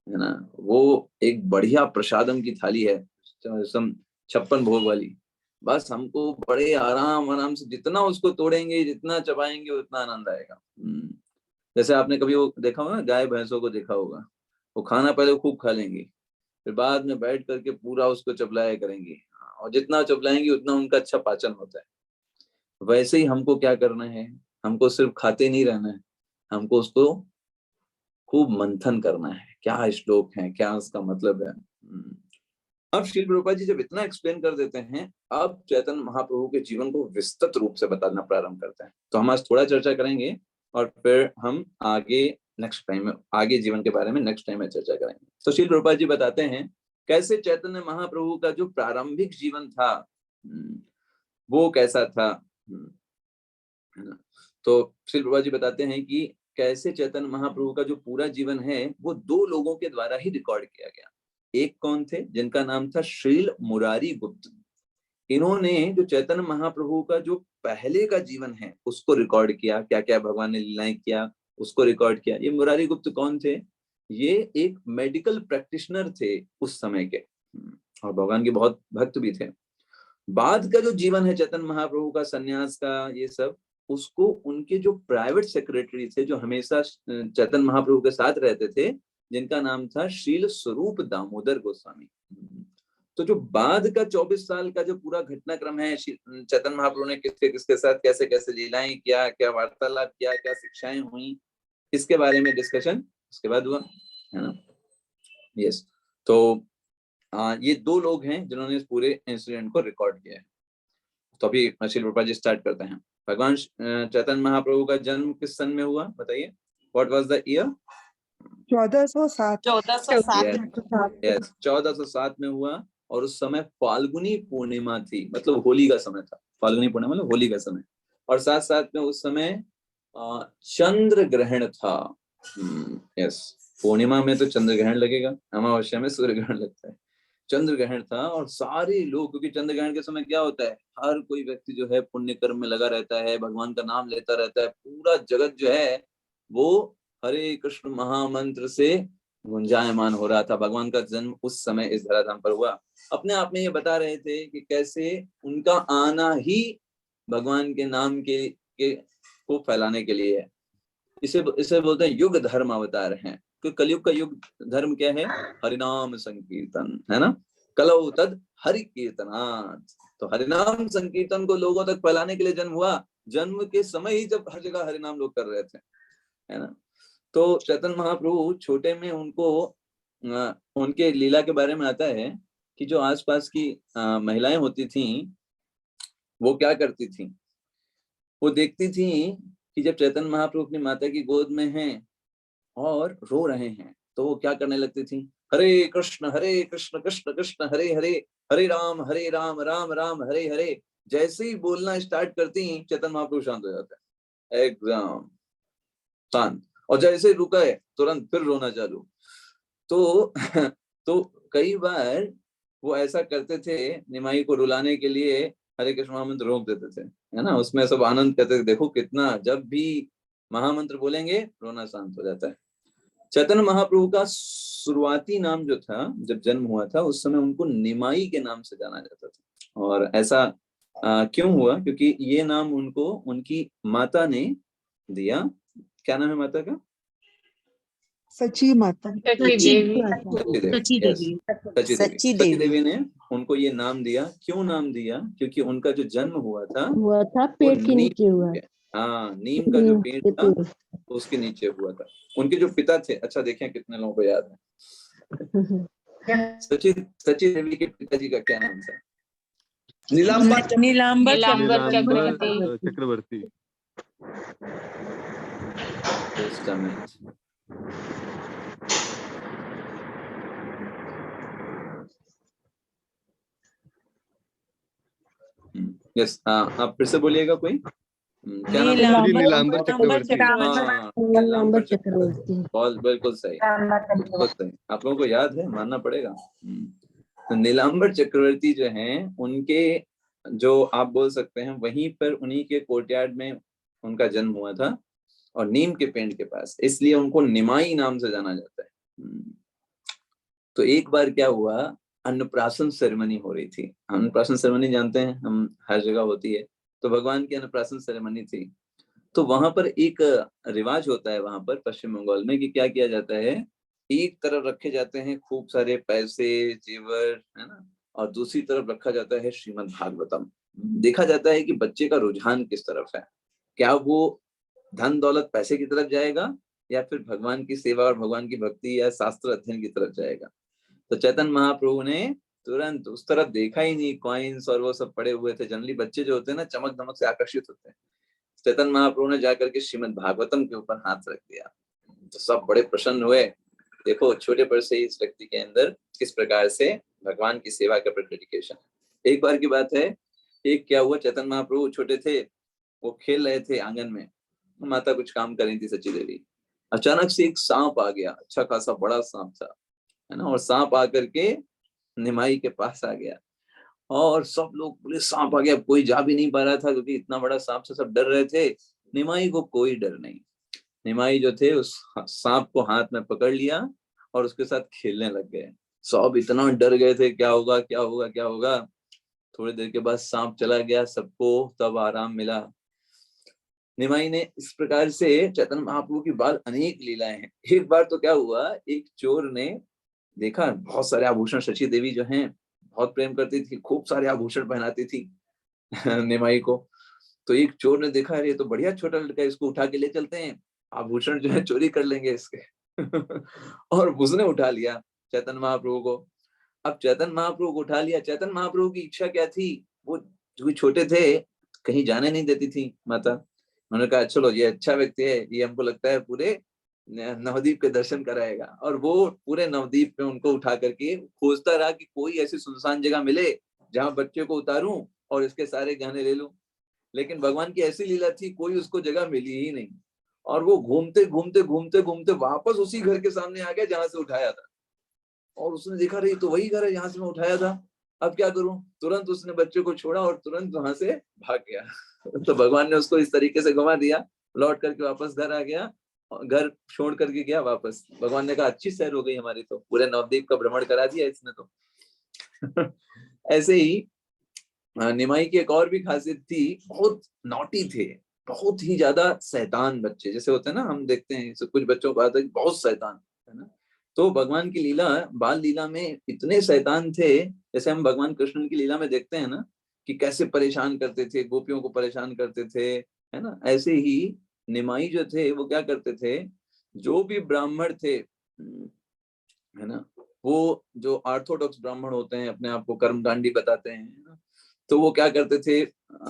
है ना, वो एक बढ़िया प्रसादम की थाली है, 56 भोग वाली। बस हमको बड़े आराम आराम से जितना उसको तोड़ेंगे, जितना चबाएंगे, उतना आनंद आएगा। जैसे आपने कभी वो देखा होगा ना, गाय भैंसों को देखा होगा, वो खाना पहले खूब खा लेंगी, फिर बाद में बैठ करके पूरा उसको चबलाया करेंगी, और जितना चबलाएंगी उतना उनका अच्छा पाचन होता है। वैसे ही हमको क्या करना है, हमको सिर्फ खाते नहीं रहना है, हमको उसको खूब मंथन करना है, क्या श्लोक है, क्या उसका मतलब है। अब श्रील प्रभुपाद जी जब इतना एक्सप्लेन कर देते हैं, अब चैतन्य महाप्रभु के जीवन को विस्तृत रूप से बताना प्रारंभ करते हैं। तो हम आज थोड़ा चर्चा करेंगे और फिर हम आगे नेक्स्ट टाइम में आगे जीवन के बारे में नेक्स्ट टाइम में चर्चा करेंगे। तो श्रील प्रभुपाद जी बताते हैं कैसे चैतन्य महाप्रभु का जो प्रारंभिक जीवन था वो कैसा था। तो श्रील प्रभुपाद जी बताते हैं कि कैसे चैतन्य महाप्रभु का जो पूरा जीवन है वो 2 लोगों के द्वारा ही रिकॉर्ड किया गया। एक कौन थे, जिनका नाम था श्रील मुरारी गुप्त। इन्होंने जो चैतन्य महाप्रभु का जो पहले का जीवन है उसको रिकॉर्ड किया, क्या क्या भगवान ने लीलाएं किया उसको रिकॉर्ड किया। ये मुरारी गुप्त कौन थे, ये एक मेडिकल प्रैक्टिशनर थे उस समय के, और भगवान के बहुत भक्त भी थे। बाद का जो जीवन है चैतन्य महाप्रभु का, सन्यास का, ये सब, उसको उनके जो प्राइवेट सेक्रेटरी थे, जो हमेशा चैतन्य महाप्रभु के साथ रहते थे, जिनका नाम था श्रील स्वरूप दामोदर गोस्वामी। तो जो बाद का 24 साल का जो पूरा घटनाक्रम है, चैतन्य महाप्रभु ने किसके किसके साथ कैसे कैसे लीलाएं किया, क्या वार्तालाप किया, क्या शिक्षाएं हुई, इसके बारे में डिस्कशन उसके बाद हुआ, है ना। यस, तो ये 2 लोग हैं जिन्होंने इस पूरे इंसिडेंट को रिकॉर्ड किया है। तो अभी श्रील प्रभुपाद जी स्टार्ट करते हैं। भगवान चैतन्य महाप्रभु का जन्म किस सन में हुआ, बताइए। What was the year? 1407। 1407 में हुआ, और उस समय फाल्गुनी पूर्णिमा थी, मतलब होली का समय था। फाल्गुनी पूर्णिमा मतलब होली का समय, और साथ साथ में उस समय चंद्र ग्रहण था। यस, पूर्णिमा में तो चंद्र ग्रहण लगेगा, अमावस्या में सूर्य ग्रहण लगता है। चंद्र ग्रहण था, और सारे लोग, क्योंकि चंद्र ग्रहण के समय क्या होता है, हर कोई व्यक्ति जो है पुण्य कर्म में लगा रहता है, भगवान का नाम लेता रहता है, पूरा जगत जो है वो हरे कृष्ण महामंत्र से गुंजायमान हो रहा था। भगवान का जन्म उस समय इस धराधाम पर हुआ। अपने आप में ये बता रहे थे कि कैसे उनका आना ही भगवान के नाम के को फैलाने के लिए है। इसे बोलते हैं युग धर्म अवतार हैं। तो कलयुग का युग धर्म क्या है, हरिनाम संकीर्तन, है ना। कलौ तद हरि कीर्तनात्, तो हरिनाम संकीर्तन को लोगों तक फैलाने के लिए जन्म हुआ। जन्म के समय ही जब हर जगह हरिनाम लोग कर रहे थे, है ना। तो चैतन्य महाप्रभु छोटे में उनको उनके लीला के बारे में आता है कि जो आसपास की महिलाएं होती थी वो क्या करती थी, वो देखती थी कि जब चैतन्य महाप्रभु अपनी माता की गोद में हैं और रो रहे हैं, तो वो क्या करने लगती थी, हरे कृष्ण कृष्ण कृष्ण हरे हरे, हरे राम राम राम हरे हरे। जैसे ही बोलना स्टार्ट करती चैतन्य महाप्रभु शांत हो जाता है, एकदम शांत, और जैसे रुका है तुरंत फिर रोना चालू। तो कई बार वो ऐसा करते थे, निमाई को रुलाने के लिए हरे कृष्ण महामंत्र रोक देते थे, है ना। उसमें सब आनंद करते थे, देखो कितना, जब भी महामंत्र बोलेंगे रोना शांत हो जाता है। चैतन्य महाप्रभु का शुरुआती नाम जो था, जब जन्म हुआ था उस समय उनको निमाई के नाम से जाना जाता था। और ऐसा क्यों हुआ, क्योंकि ये नाम उनको उनकी माता ने दिया। क्या नाम है माता का? सची माता, सची देवी ने उनको ये नाम दिया। क्यों नाम दिया? क्योंकि उनका जो जन्म हुआ था पेट के नीचे हुआ। हाँ, नीम का जो पेड़ था उसके नीचे हुआ था। उनके जो पिता थे, अच्छा देखें कितने लोगों को याद है, सची देवी के पिताजी का क्या नाम था? नीलांबर चक्रवर्ती। यस, हाँ आप फिर से बोलिएगा कोई। क्या नाम है? श्री नीलांबर चक्रवर्ती। हाँ, नीलांबर चक्रवर्ती, बहुत बिल्कुल सही, बिल्कुल सही। आप लोगों को याद है, मानना पड़ेगा। तो नीलांबर चक्रवर्ती जो हैं, उनके जो आप बोल सकते हैं वहीं पर उन्हीं के कोर्टयार्ड में उनका जन्म हुआ था, और नीम के पेड़ के पास, इसलिए उनको निमाई नाम से जाना जाता है। तो एक बार क्या हुआ, अन्नप्राशन सेरेमनी हो रही थी। अन्नप्राशन सेरेमनी जानते हैं हम, हर जगह होती है। तो भगवान की अन्नप्राशन सेरेमनी थी। तो वहां पर एक रिवाज होता है वहां पर पश्चिम बंगाल में, कि क्या किया जाता है, एक तरफ रखे जाते हैं खूब सारे पैसे जेवर, है ना, और दूसरी तरफ रखा जाता है श्रीमद् भागवतम। देखा जाता है कि बच्चे का रुझान किस तरफ है, क्या वो धन दौलत पैसे की तरफ जाएगा, या फिर भगवान की सेवा और भगवान की भक्ति या शास्त्र अध्ययन की तरफ जाएगा। तो चैतन्य महाप्रभु ने तुरंत उस तरफ देखा ही नहीं, कॉइन्स और वो सब पड़े हुए थे। जनरली बच्चे जो होते हैं ना, चमक धमक से आकर्षित होते हैं। चैतन्य महाप्रभु ने जाकर के श्रीमद् भागवतम के ऊपर हाथ रख दिया, तो सब बड़े प्रसन्न हुए। देखो छोटे पर से इस व्यक्ति के अंदर किस प्रकार से भगवान की सेवा का डेडिकेशन। एक बार की बात है, एक क्या हुआ, चैतन्य महाप्रभु छोटे थे, वो खेल रहे थे आंगन में, माता कुछ काम कर रही थी सची देवी। अचानक से एक सांप आ गया, अच्छा खासा बड़ा सांप था, है ना, और सांप आकर के निमाई के पास आ गया, और सब लोग बोले सांप आ गया। कोई जा भी नहीं पा रहा था क्योंकि इतना बड़ा सांप से सब डर रहे थे। निमाई को कोई डर नहीं। निमाई जो थे उस सांप को हाथ में पकड़ लिया और उसके साथ खेलने लग गए। सब इतना डर गए थे, क्या होगा क्या होगा क्या होगा। थोड़ी देर के बाद सांप चला गया, सबको तब आराम मिला। निमाई ने इस प्रकार से चैतन्य महाप्रभु की बाल अनेक लीलाएं हैं। एक बार तो क्या हुआ, एक चोर ने देखा बहुत सारे आभूषण, शची देवी जो हैं बहुत प्रेम करती थी, खूब सारे आभूषण पहनाती थी निमाई को। तो एक चोर ने देखा, अरे ये तो बढ़िया छोटा लड़का है, इसको उठा के ले चलते हैं, आभूषण जो है चोरी कर लेंगे इसके और उसने उठा लिया चैतन्य महाप्रभु को। अब चैतन्य महाप्रभु को उठा लिया। चैतन्य महाप्रभु की इच्छा क्या थी, वो जो छोटे थे कहीं जाने नहीं देती थी माता। उन्होंने कहा चलो ये अच्छा व्यक्ति है, ये हमको लगता है पूरे नवद्वीप के दर्शन कराएगा। और वो पूरे नवद्वीप में उनको उठा करके खोजता रहा कि कोई ऐसी सुनसान जगह मिले जहां बच्चे को उतारूं और इसके सारे गहने ले लूं। लेकिन भगवान की ऐसी लीला थी, कोई उसको जगह मिली ही नहीं, और वो घूमते घूमते घूमते घूमते वापस उसी घर के सामने आ गया जहां से उठाया था। और उसने देखा, रही तो वही घर है जहां से मैं उठाया था, अब क्या करूं। तुरंत उसने बच्चे को छोड़ा और तुरंत वहां से भाग गया तो भगवान ने उसको इस तरीके से घुमा दिया, लौट करके वापस घर आ गया, घर छोड़ करके गया वापस। भगवान ने कहा अच्छी सैर हो गई हमारी, तो पूरे नवद्वीप का भ्रमण करा दिया इसने तो ऐसे ही निमाई की एक और भी खासियत थी, बहुत नॉटी थे, बहुत ही ज्यादा शैतान बच्चे जैसे होते हैं ना, हम देखते हैं कुछ बच्चों को आता है बहुत शैतान, है ना। तो भगवान की लीला, बाल लीला में इतने शैतान थे, जैसे हम भगवान कृष्ण की लीला में देखते हैं ना कि कैसे परेशान करते थे, गोपियों को परेशान करते थे, है ना। ऐसे ही निमाई जो थे वो क्या करते थे, जो भी ब्राह्मण थे, है ना, वो जो ऑर्थोडॉक्स ब्राह्मण होते हैं, अपने आप को कर्मकांडी बताते हैं, है ना, तो वो क्या करते थे,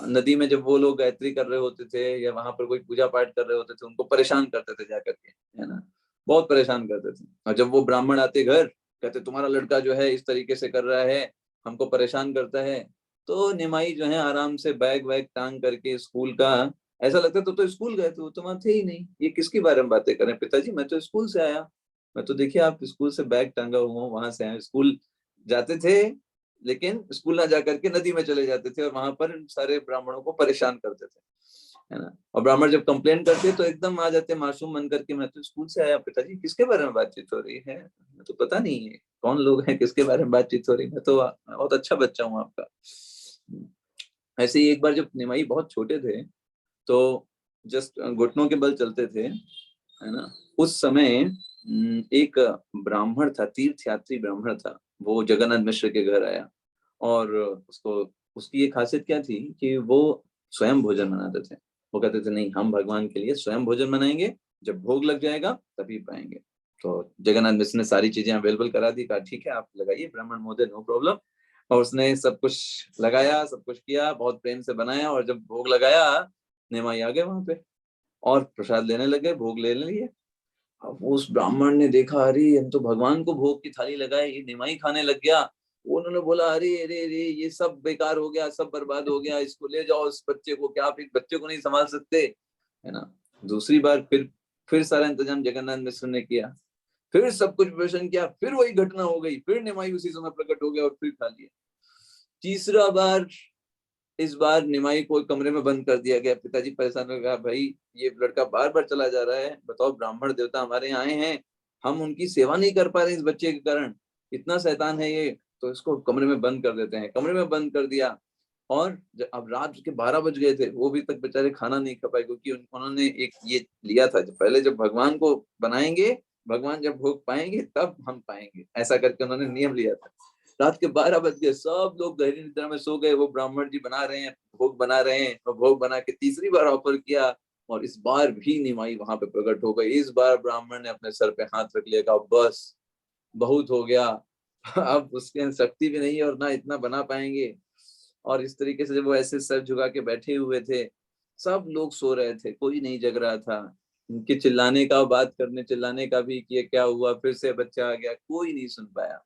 नदी में जब वो लोग गायत्री कर रहे होते थे या वहां पर कोई पूजा पाठ कर रहे होते थे, उनको परेशान करते थे जाकर के, है ना, बहुत परेशान करते थे। और जब वो ब्राह्मण आते घर, कहते तुम्हारा लड़का जो है इस तरीके से कर रहा है, हमको परेशान करता है। तो निमाई जो है आराम से बैग वैग टांग करके स्कूल का, ऐसा लगता तो स्कूल गए थे, वो तो वहां थे ही नहीं, ये किसके बारे में बातें करें पिताजी, मैं तो स्कूल से आया, मैं तो देखिए आप स्कूल से बैग टांगा हुआ हूँ, वहां से आए। स्कूल जाते थे लेकिन स्कूल ना जाकर के नदी में चले जाते थे और वहां पर सारे ब्राह्मणों को परेशान करते थे, है ना। और ब्राह्मण जब कंप्लेन करते तो एकदम आ जाते मासूम बन करके, मैं तो स्कूल से आया पिताजी, किसके बारे में बातचीत हो रही है, मैं तो पता नहीं है कौन लोग हैं, किसके बारे में बातचीत हो रही है, मैं तो बहुत अच्छा बच्चा हूँ आपका। ऐसे ही एक बार जब निमाई बहुत छोटे थे, तो जस्ट घुटनों के बल चलते थे, है ना, उस समय एक ब्राह्मण था, तीर्थयात्री ब्राह्मण था, वो जगन्नाथ मिश्र के घर आया, और उसको, उसकी एक खासियत क्या थी कि वो स्वयं भोजन बनाते थे। वो कहते थे नहीं, हम भगवान के लिए स्वयं भोजन बनाएंगे, जब भोग लग जाएगा तभी पाएंगे। तो जगन्नाथ मिश्र ने सारी चीजें अवेलेबल करा दी, कहा ठीक है आप लगाइए ब्राह्मण महोदय, नो प्रॉब्लम। और उसने सब कुछ लगाया, सब कुछ किया, बहुत प्रेम से बनाया, और जब भोग लगाया, निमाई आ गए वहां पे और प्रसाद लेने लगे, भोग ले लिए। अब उस ब्राह्मण ने देखा, अरे हम तो भगवान को भोग की थाली लगाए, ये निमाई खाने लग गया। उन्होंने बोला अरे अरे अरे ये सब बेकार हो गया, सब बर्बाद हो गया, इसको ले जाओ इस बच्चे को, क्या आप एक बच्चे को नहीं संभाल सकते, है ना। दूसरी बार फिर सारा इंतजाम जगन्नाथ मिश्र ने किया, फिर सब कुछ प्रश्न किया, फिर वही घटना हो गई, फिर निमाई उसी समय प्रकट हो गया और फिर खा लिया। तीसरा बार, इस बार निमाई को कमरे में बंद कर दिया गया। पिताजी परेशान हो गया, भाई ये लड़का बार बार चला जा रहा है, बताओ ब्राह्मण देवता हमारे यहाँ आए हैं, हम उनकी सेवा नहीं कर पा रहे इस बच्चे के कारण, इतना शैतान है ये, तो इसको कमरे में बंद कर देते हैं। कमरे में बंद कर दिया और अब रात के 12 बज गए थे, वो भी तक बेचारे खाना नहीं खा पाए, क्योंकि उन्होंने एक ये लिया था, पहले जब भगवान को बनाएंगे, भगवान जब भोग पाएंगे तब हम पाएंगे, ऐसा करके उन्होंने नियम लिया था। रात के 12 बज गए, सब लोग गहरी निद्रा में सो गए, वो ब्राह्मण जी बना रहे हैं, भोग बना रहे हैं, और भोग बना के तीसरी बार ऑफर किया और इस बार भी निमाई वहां पे प्रकट हो गई। इस बार ब्राह्मण ने अपने सर पे हाथ रख लिया, कहा बस बहुत हो गया, अब उसके शक्ति भी नहीं है और ना इतना बना पाएंगे। और इस तरीके से जब वो ऐसे सर झुका के बैठे हुए थे, सब लोग सो रहे थे, कोई नहीं जग रहा था। उनके चिल्लाने का, बात करने चिल्लाने का भी कि क्या हुआ, फिर से बच्चा आ गया, कोई नहीं सुन पाया।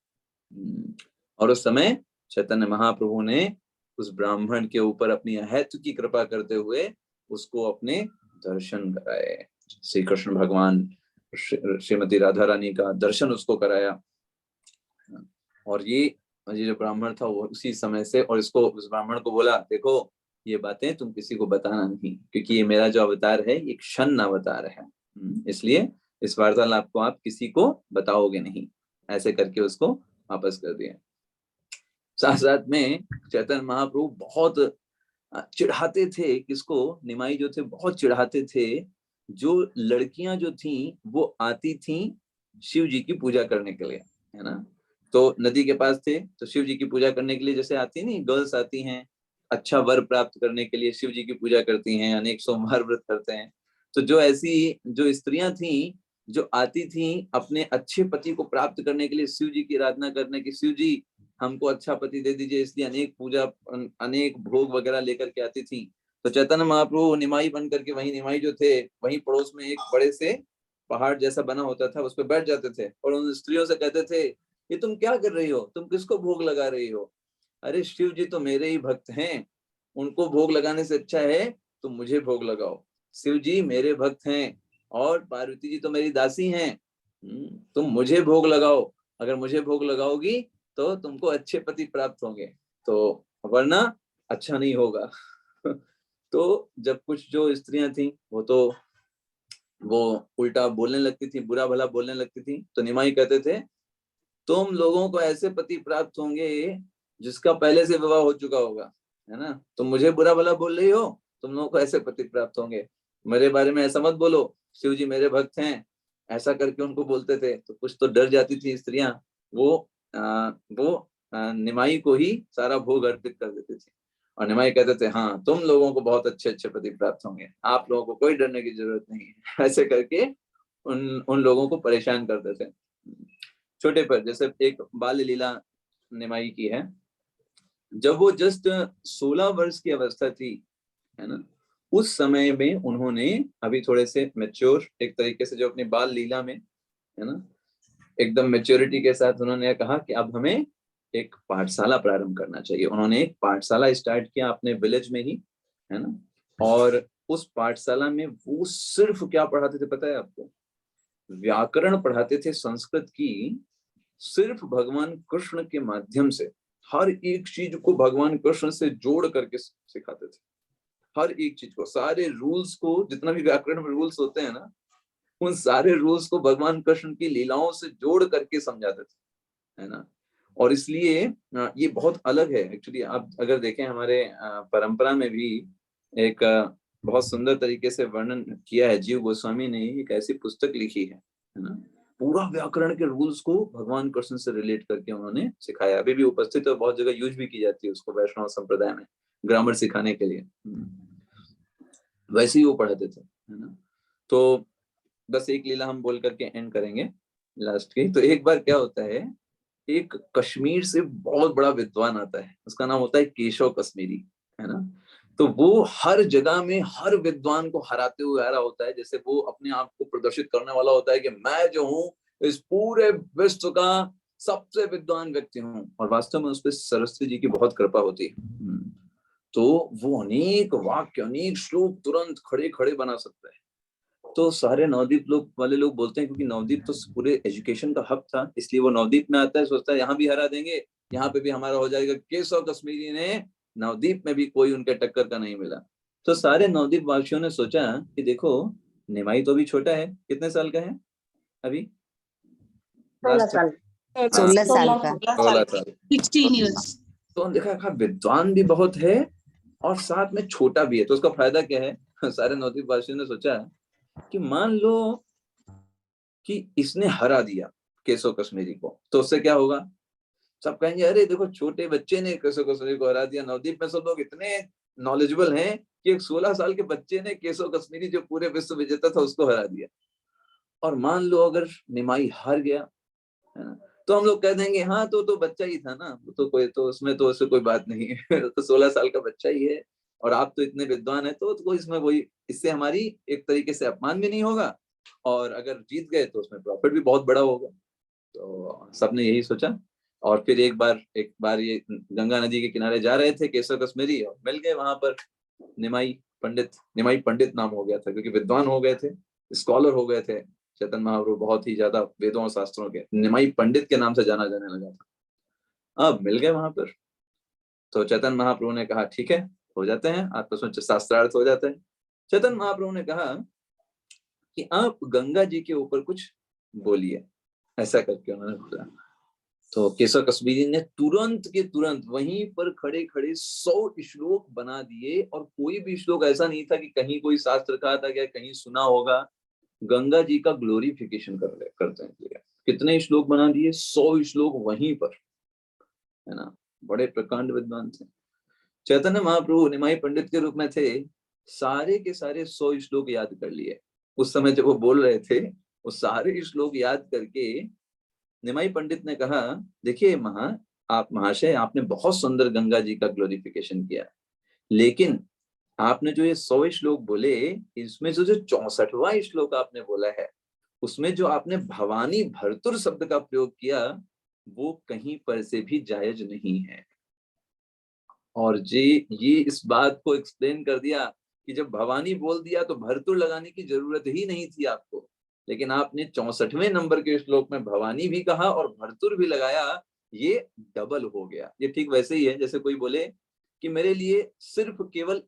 और उस समय चैतन्य महाप्रभु ने उस ब्राह्मण के ऊपर अपनी अहेतु की कृपा करते हुए उसको अपने दर्शन कराए। श्री कृष्ण भगवान, श्रीमती राधा रानी का दर्शन उसको कराया। और ये जो ब्राह्मण था वो उसी समय से, और इसको उस ब्राह्मण को बोला, देखो ये बातें तुम किसी को बताना नहीं, क्योंकि ये मेरा जो अवतार है ये क्षण अवतार है, इसलिए इस वार्तालाप को आप किसी को बताओगे नहीं, ऐसे करके उसको वापस कर दिया। साथ साथ में चैतन्य महाप्रभु बहुत चिढ़ाते थे, किसको, निमाई जो थे बहुत चिढ़ाते थे। जो लड़कियां जो थी वो आती थी शिव जी की पूजा करने के लिए, है ना, तो नदी के पास थे, तो शिव जी की पूजा करने के लिए जैसे आती नहीं गर्ल्स आती हैं, अच्छा वर प्राप्त करने के लिए शिव जी की पूजा करती हैं, अनेक सोमवार व्रत करते हैं। तो जो ऐसी जो स्त्रियां थी जो आती थी अपने अच्छे पति को प्राप्त करने के लिए शिव जी की आराधना करने की, शिव जी हमको अच्छा पति दे दीजिए, इसलिए अनेक पूजा अनेक भोग वगैरह लेकर के आती थी। तो चैतन्य महाप्रभु निमाई बन करके, वही निमाई जो थे वहीं पड़ोस में एक बड़े से पहाड़ जैसा बना होता था, उस पर बैठ जाते थे और उन स्त्रियों से कहते थे, ये तुम क्या कर रही हो, तुम किसको भोग लगा रही हो? अरे शिव जी तो मेरे ही भक्त हैं, उनको भोग लगाने से अच्छा है तुम मुझे भोग लगाओ। शिव जी मेरे भक्त हैं और पार्वती जी तो मेरी दासी हैं, तुम मुझे भोग लगाओ, अगर मुझे भोग लगाओगी तो तुमको अच्छे पति प्राप्त होंगे, तो वरना अच्छा नहीं होगा। तो जब कुछ जो स्त्रियां थी वो उल्टा बोलने लगती थी, बुरा भला बोलने लगती थी, तो निमाई कहते थे, तुम लोगों को ऐसे पति प्राप्त होंगे जिसका पहले से विवाह हो चुका होगा, है ना, तुम मुझे बुरा भला बोल रही हो, तुम लोगों को ऐसे पति प्राप्त होंगे, मेरे बारे में ऐसा मत बोलो, शिव जी मेरे भक्त हैं, ऐसा करके उनको बोलते थे। तो कुछ तो डर जाती थी स्त्रियां, वो निमाई को ही सारा भोग अर्पित कर देती थी, और निमाई कहते थे, हाँ तुम लोगों को बहुत अच्छे अच्छे पति प्राप्त होंगे, आप लोगों को कोई डरने की जरूरत नहीं है। ऐसे करके उन लोगों को परेशान करते थे। छोटे पर जैसे एक बाल लीला निमाई की है, जब वो जस्ट 16 वर्ष की अवस्था थी, है ना, उस समय में उन्होंने अभी थोड़े से मैच्योर एक तरीके से जो अपनी बाल लीला में, है ना, एकदम मैच्योरिटी के साथ उन्होंने कहा कि अब हमें एक पाठशाला प्रारंभ करना चाहिए। उन्होंने एक पाठशाला स्टार्ट किया अपने विलेज में ही, है ना, और उस पाठशाला में वो सिर्फ क्या पढ़ाते थे पता है आपको? व्याकरण पढ़ाते थे संस्कृत की, सिर्फ भगवान कृष्ण के माध्यम से हर एक चीज को भगवान कृष्ण से जोड़ करके सिखाते थे, हर एक चीज को, सारे रूल्स को, जितना भी व्याकरण में रूल्स होते हैं ना, उन सारे रूल्स को भगवान कृष्ण की लीलाओं से जोड़ करके समझाते थे, है ना। और इसलिए ये बहुत अलग है एक्चुअली। आप अगर देखें हमारे परंपरा में भी एक बहुत सुंदर तरीके से वर्णन किया है, जीव गोस्वामी ने एक ऐसी पुस्तक लिखी है ना, पूरा व्याकरण के रूल्स को भगवान कृष्ण से रिलेट करके उन्होंने सिखाया। अभी भी उपस्थित है, बहुत जगह यूज भी की जाती है उसको वैष्णव संप्रदाय में ग्रामर सिखाने के लिए, वैसे ही वो पढ़ाते थे, है ना। तो बस एक लीला हम बोल करके एंड करेंगे लास्ट की। तो एक बार क्या होता है, एक कश्मीर से बहुत बड़ा विद्वान आता है, उसका नाम होता है केशव कश्मीरी, है ना। तो वो हर जगह में हर विद्वान को हराते हुए आ रहा होता है, जैसे वो अपने आप को प्रदर्शित करने वाला होता है कि मैं जो हूँ इस पूरे विश्व का सबसे विद्वान व्यक्ति हूँ, और वास्तव में उस पर सरस्वती जी की बहुत कृपा होती है। तो वो अनेक वाक्य, अनेक श्लोक तुरंत खड़े खड़े बना सकता है। तो सारे नवदीप लोग वाले लोग बोलते हैं, क्योंकि नवदीप तो पूरे एजुकेशन का हब था, इसलिए वो नवदीप में आता है, सोचता है यहाँ भी हरा देंगे, यहाँ पे भी हमारा हो जाएगा। केशव कश्मीरी ने नवदीप में भी कोई उनके टक्कर का नहीं मिला। तो सारे नवदीप वासियों ने सोचा कि देखो, निमाई तो अभी छोटा है, कितने साल का है अभी? 16 साल। 16 साल का। 16 साल। 16 years। तो हमने देखा विद्वान भी बहुत है और साथ में छोटा भी है, तो उसका फायदा क्या है? सारे नवदीप वासियों ने सोचा कि मान लो कि इसने हरा दिया केशव कश्मीरी को, तो उससे क्या होगा? सब कहेंगे अरे देखो, छोटे बच्चे ने केशव कश्मीरी को हरा दिया। नवदीप में सब लोग इतने नॉलेजेबल हैं कि एक 16 साल के बच्चे ने केशव कश्मीरी, जो पूरे विश्व विजेता था, उसको हरा दिया। और मान लो अगर निमाई हार गया, है ना, तो हम लोग कह देंगे हाँ तो बच्चा ही था ना, तो कोई, तो उसमें तो ऐसे कोई बात नहीं है। तो 16 साल का बच्चा ही है, और आप तो इतने विद्वान है, तो कोई इसमें वही, इससे हमारी एक तरीके से अपमान भी नहीं होगा, और अगर जीत गए तो उसमें प्रॉफिट भी बहुत बड़ा होगा। तो सबने यही सोचा। और फिर एक बार ये गंगा नदी के किनारे जा रहे थे केशव कश्मीरी, और मिल गए वहां पर निमाई पंडित नाम हो गया था, क्योंकि विद्वान हो गए थे, स्कॉलर हो गए थे। चैतन्य महाप्रभु बहुत ही ज्यादा वेदों और शास्त्रों के, निमाई पंडित के नाम से जाना जाने लगा था। अब मिल गए वहां पर, तो चैतन्य महाप्रभु ने कहा ठीक है, हो जाते हैं आपस में, शास्त्रार्थ हो जाता है। चैतन्य महाप्रभु ने कहा कि आप गंगा जी के ऊपर कुछ बोलिए, ऐसा करके उन्होंने बोला। तो केशव कश्मीरी ने तुरंत के तुरंत वहीं पर खड़े खड़े 100 श्लोक बना दिए, और कोई भी श्लोक ऐसा नहीं था कि कहीं कोई शास्त्र कहा था क्या, कहीं सुना होगा। गंगा जी का ग्लोरिफिकेशन करते हैं। कितने श्लोक बना दिए? 100 श्लोक वहीं पर, है ना। बड़े प्रकांड विद्वान थे। चैतन्य महाप्रभु निमाई पंडित के रूप में थे, सारे के सारे 100 श्लोक याद कर लिए। उस समय जब वो बोल रहे थे, वो सारे श्लोक याद करके निमाई पंडित ने कहा, देखिए महाशय, आपने बहुत सुंदर गंगा जी का ग्लोरिफिकेशन किया, लेकिन आपने जो ये 100 श्लोक बोले, इसमें जो 64वां श्लोक आपने बोला है, उसमें जो आपने भवानी भर्तुर शब्द का प्रयोग किया, वो कहीं पर से भी जायज नहीं है। और ये इस बात को एक्सप्लेन कर दिया कि जब भवानी बोल दिया तो भर्तुर लगाने की जरूरत ही नहीं थी आपको, लेकिन आपने 64वें नंबर के श्लोक में भवानी भी कहा और भर्तुर भी लगाया, ये डबल हो गया। ये ठीक वैसे ही है जैसे कोई बोले कि मेरे लिए सिर्फ केवल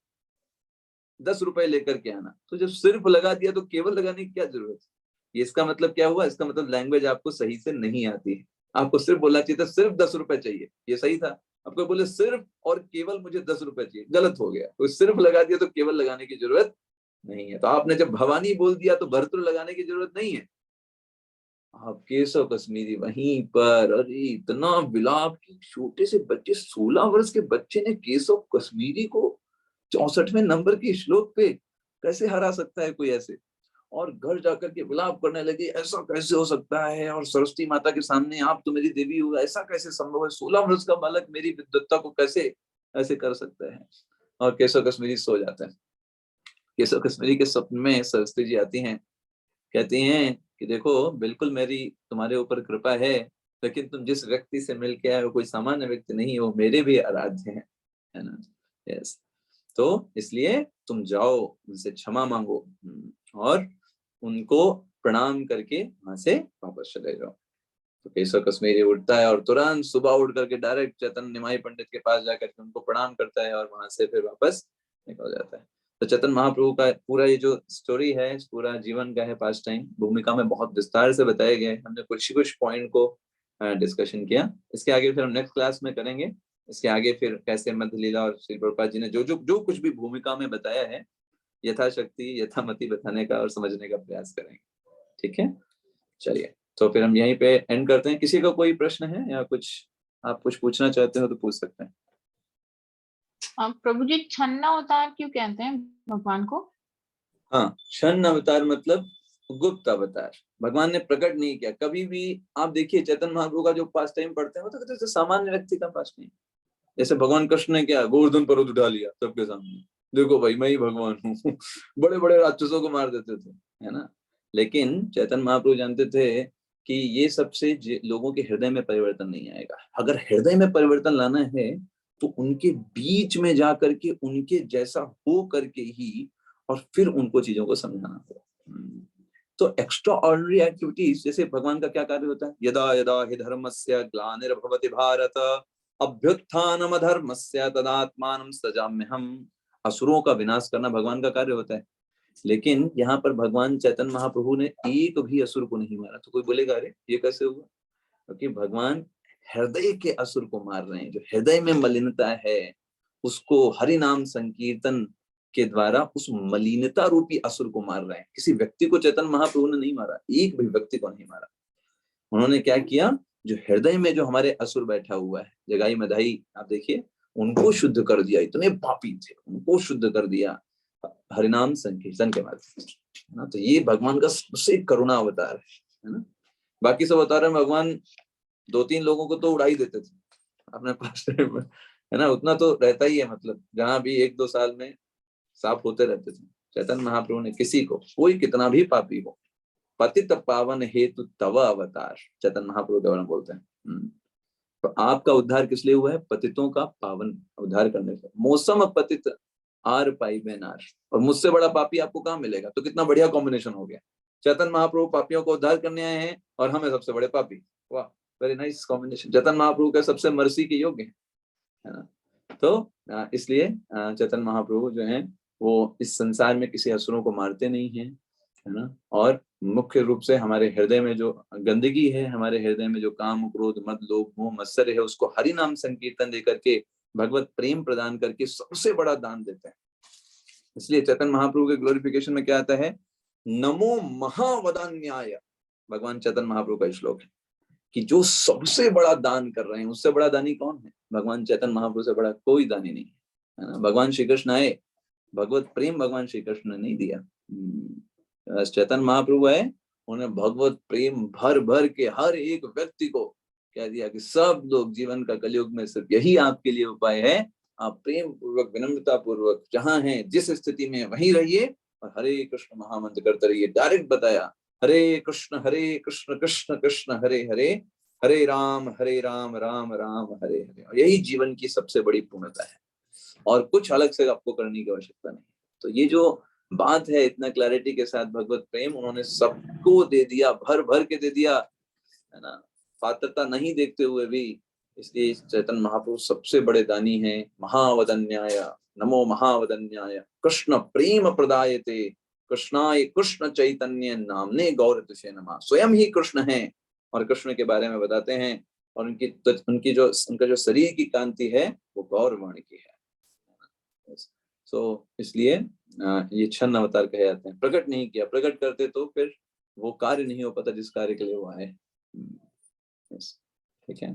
10 रुपए लेकर के आना, तो जब सिर्फ लगा दिया तो केवल लगाने की क्या जरूरत है? ये इसका मतलब क्या हुआ? इसका मतलब लैंग्वेज आपको सही से नहीं आती है। आपको सिर्फ बोलना चाहिए था सिर्फ 10 रुपए चाहिए, ये सही था। आपको बोले सिर्फ और केवल मुझे 10 रुपए चाहिए, गलत हो गया। तो सिर्फ लगा दिया तो केवल लगाने की जरूरत नहीं है। तो आपने जब भवानी बोल दिया तो भर्तृ लगाने की जरूरत नहीं है। आप केशव कश्मीरी वहीं पर, अरे इतना विलाप की, छोटे से बच्चे, 16 वर्ष के बच्चे ने केशव कश्मीरी को 64वें नंबर के श्लोक पे कैसे हरा सकता है कोई ऐसे? और घर जाकर के विलाप करने लगे, ऐसा कैसे हो सकता है, और सरस्वती माता के सामने आप तो मेरी देवी हो, ऐसा कैसे संभव है? 16 वर्ष का बालक मेरी विद्वत्ता को कैसे ऐसे कर सकता है? और केशव कश्मीरी सो जाते हैं। केशव कश्मीरी के स्वप्न में सरस्वती जी आती हैं, कहती हैं कि देखो, बिल्कुल मेरी तुम्हारे ऊपर कृपा है, लेकिन तुम जिस व्यक्ति से मिल के आए हो कोई सामान्य व्यक्ति नहीं है, वो मेरे भी आराध्य हैं, है ना। यस, तो इसलिए तुम जाओ, उनसे क्षमा मांगो और उनको प्रणाम करके वहां से वापस चले जाओ। तो केशव कश्मीरी उठता है और तुरंत सुबह उठ करके डायरेक्ट चैतन्य निमाई पंडित के पास जाकर के उनको प्रणाम करता है, और वहां से फिर वापस निकल जाता है। तो चैतन्य महाप्रभु का पूरा ये जो स्टोरी है, पूरा जीवन का है, पास्ट टाइम भूमिका में बहुत विस्तार से बताए गए। हमने कुछ पॉइंट को डिस्कशन किया। इसके आगे फिर हम नेक्स्ट क्लास में करेंगे। इसके आगे फिर कैसे मध्य लीला और श्री प्रभुपाद जी ने जो कुछ भी भूमिका में बताया है, यथाशक्ति यथामति बताने का और समझने का प्रयास करेंगे। ठीक है, चलिए, तो फिर हम यहीं पे एंड करते हैं। किसी का कोई प्रश्न है या कुछ आप कुछ पूछना चाहते हो तो पूछ सकते हैं। प्रभु जी, छन्न अवतार क्यों कहते हैं भगवान को? हाँ, छन्न अवतार मतलब गुप्त अवतार। भगवान ने प्रकट नहीं किया कभी भी। आप देखिए चैतन्य महाप्रभु का जो पास टाइम पढ़ते हैं, वो तो जैसे सामान्य व्यक्ति का पास टाइम। जैसे भगवान कृष्ण ने क्या, गोवर्धन पर्वत उठा लिया सबके सामने, देखो भाई मैं ही भगवान हूँ। बड़े बड़े राक्षसों को मार देते थे, है ना। लेकिन चैतन्य महाप्रभु जानते थे कि ये सबसे लोगों के हृदय में परिवर्तन नहीं आएगा। अगर हृदय में परिवर्तन लाना है तो उनके बीच में जा करके उनके जैसा हो करके ही और फिर उनको चीजों को समझाना होगा। तो एक्स्ट्रा ऑर्डिनरी एक्टिविटीज, जैसे भगवान का क्या कार्य होता है, यदा यदा हि धर्मस्य ग्लानिर्भवति भारत अभ्युत्थानम अधर्मस्य तदात्मानं सृजाम्यहम्। असुरों का विनाश करना भगवान का कार्य होता है। लेकिन यहाँ पर भगवान चैतन्य महाप्रभु ने एक भी असुर को नहीं मारा। तो कोई बोलेगा अरे ये कैसे हुआ? क्योंकि भगवान हृदय के असुर को मार रहे हैं। जो हृदय में मलिनता है उसको हरि नाम संकीर्तन के द्वारा उस मलिनता रूपी असुर को मार रहे हैं। किसी व्यक्ति को चैतन्य महाप्रभु ने नहीं मारा, एक भी व्यक्ति को नहीं मारा। उन्होंने क्या किया, जो हृदय में जो हमारे असुर बैठा हुआ है, जगाई मधाई आप देखिए, उनको शुद्ध कर दिया। इतने पापी थे, उनको शुद्ध कर दिया हरिनाम संकीर्तन के माध्यम से ना। तो ये भगवान का सबसे करुणा अवतार है ना। बाकी सब अवतार में भगवान 2-3 लोगों को तो उड़ा ही देते थे अपने पास है ना, उतना तो रहता ही है। मतलब जहां भी 1-2 साल में साफ होते रहते थे। चैतन्य महाप्रभु ने किसी को, कोई कितना भी पापी हो, पतित पावन हेतु तव अवतार, चैतन्य महाप्रभु के बारे में बोलते हैं। तो आपका उद्धार किस लिए हुआ है? पतितों का पावन उद्धार करने से। मौसम पतित आर पाई बेनार, और मुझसे बड़ा पापी आपको कहाँ मिलेगा? तो कितना बढ़िया कॉम्बिनेशन हो गया। चैतन्य महाप्रभु पापियों को उद्धार करने आए हैं और हमें सबसे बड़े पापी। वाह, very nice combination. Chaitanya Mahaprabhu के सबसे मर्सी के योग्य है ना। तो इसलिए चैतन्य महाप्रभु जो है वो इस संसार में किसी असुरों को मारते नहीं हैं, है ना। और मुख्य रूप से हमारे हृदय में जो गंदगी है, हमारे हृदय में जो काम क्रोध मद लोभ मोह मत्सर्य है, उसको हरि नाम संकीर्तन देकर के, भगवत प्रेम प्रदान करके सबसे बड़ा दान देते हैं। इसलिए चैतन्य महाप्रभु के ग्लोरिफिकेशन में क्या आता है, नमो महावदान्याय। भगवान चैतन्य महाप्रभु का श्लोक है कि जो सबसे बड़ा दान कर रहे हैं, उससे बड़ा दानी कौन है? भगवान चैतन्य महाप्रभु से बड़ा कोई दानी नहीं है ना। भगवान श्री कृष्ण आए, भगवत प्रेम भगवान श्री कृष्ण ने नहीं दिया। चैतन्य महाप्रभु है, उन्हें भगवत प्रेम भर भर के हर एक व्यक्ति को कह दिया कि सब लोग जीवन का कलयुग में सिर्फ यही आपके लिए उपाय है। आप प्रेम पूर्वक विनम्रता पूर्वक जहां हैं, जिस स्थिति में वहीं रहिए और हरे कृष्ण महामंत्र करते रहिए। डायरेक्ट बताया, हरे कृष्ण कृष्ण कृष्ण हरे हरे, हरे राम राम राम हरे हरे। और यही जीवन की सबसे बड़ी पूर्णता है, और कुछ अलग से आपको करने की आवश्यकता नहीं। तो ये जो बात है, इतना क्लैरिटी के साथ भगवत प्रेम उन्होंने सबको दे दिया, भर भर के दे दिया, है ना, पात्रता नहीं देखते हुए भी। इसलिए चैतन्य महाप्रभु सबसे बड़े दानी हैं। महावदन्याय, नमो महावदन्याय, कृष्ण प्रेम प्रदायते, कृष्णाय कृष्ण चैतन्य नामने गौरतुषे नमः। स्वयं ही कृष्ण हैं और कृष्ण के बारे में बताते हैं, और उनका जो शरीर की कांति है वो गौरवाणी की है। तो इसलिए ये छन्न अवतार कहे जाते हैं। प्रकट नहीं किया, प्रकट करते तो फिर वो कार्य नहीं हो पाता जिस कार्य के लिए वो आए। ठीक है,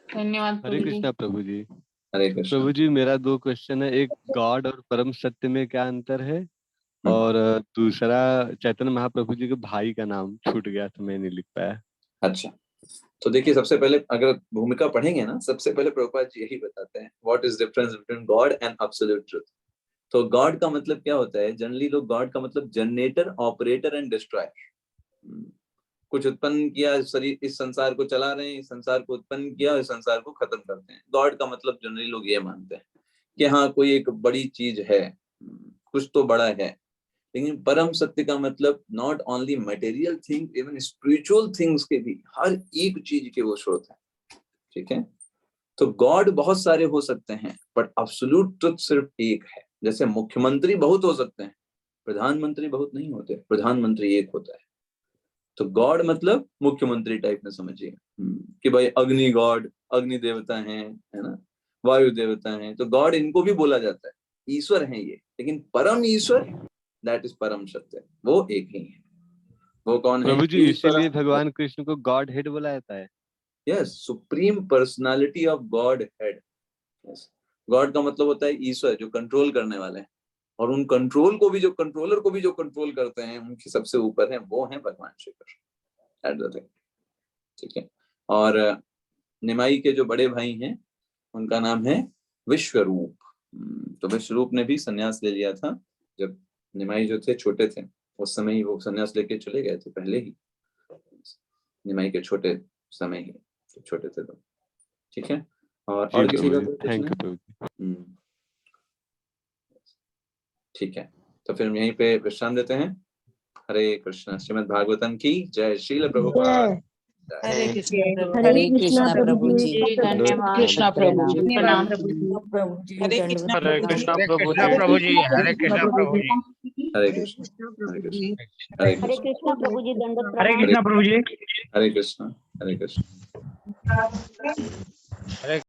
धन्यवाद हरे प्रभु जी। कृष्णा प्रभु जी। हरे कृष्ण। प्रभु जी मेरा 2 क्वेश्चन है, एक गॉड और परम सत्य में क्या अंतर है, और दूसरा चैतन्य महाप्रभु जी के भाई का नाम छूट गया तो मैं नहीं लिख पाया। अच्छा, तो देखिए, सबसे पहले अगर भूमिका पढ़ेंगे ना, सबसे पहले प्रभुपाद जी यही बताते हैं, what is difference between God and absolute truth. तो गॉड का मतलब क्या होता है? जनरली लोग गॉड का मतलब जनरेटर, ऑपरेटर एंड डिस्ट्रॉयर। कुछ उत्पन्न किया, शरीर इस संसार को चला रहे हैं, इस संसार को उत्पन्न किया, इस संसार को खत्म करते हैं। गॉड का मतलब जनरली लोग ये मानते हैं कि हाँ, कोई एक बड़ी चीज है, कुछ तो बड़ा है। लेकिन परम सत्य का मतलब not only material thing, even spiritual things के भी हर एक चीज के वो स्रोत है। ठीक है, तो गॉड बहुत सारे हो सकते हैं, बट एब्सोल्यूट ट्रुथ सिर्फ एक है। जैसे मुख्यमंत्री बहुत हो सकते हैं, प्रधानमंत्री बहुत नहीं होते, प्रधानमंत्री एक होता है। तो गॉड मतलब मुख्यमंत्री टाइप में समझिए कि भाई अग्नि गॉड, अग्नि देवता है ना, वायु देवता है, तो गॉड इनको भी बोला जाता है, ईश्वर है ये। लेकिन परम ईश्वर, दैट इज परम सत्य, वो एक ही है। वो कौन है? प्रभु जी इसीलिए भगवान कृष्ण को गॉड हेड बोला जाता है। Yes, supreme personality of God head. God का मतलब होता है ईश्वर, जो कंट्रोल करने वाले हैं, और उन कंट्रोल को भी, जो कंट्रोलर को भी जो कंट्रोल करते हैं, उनके सबसे ऊपर है, वो है भगवान श्री कृष्ण। ठीक है, और निमाई के जो बड़े भाई हैं उनका नाम है विश्वरूप। तो विश्वरूप ने भी संन्यास ले लिया था। जब निमाई जो थे छोटे थे, उस समय ही वो संन्यास लेके चले गए थे, पहले ही। निमाई के छोटे समय ही छोटे थे तो, ठीक है। और जी किसी का प्रभु जी, कोई थैंक प्रश्न यू है? प्रभु जी। ठीक है, तो फिर हम यहीं पे विश्राम देते हैं। हरे कृष्ण। श्रीमद् भागवतम की जय। श्रील प्रभुपाद जय। जय। हरे कृष्ण प्रभु हरे कृष्णा प्रभु जी। जी धन्यवाद कृष्णा प्रभु जी प्रणाम प्रभु जी हरे कृष्णा हरे कृष्णा प्रभु जी। प्रभु जी हरे कृष्णा प्रभु जी। हरे कृष्ण हरे कृष्ण हरे हरे कृष्ण कृष्णा प्रभु जी दंडवत हरे प्रणाम। कृष्णा प्रभु जी। हरे कृष्ण हरे कृष्ण। हरे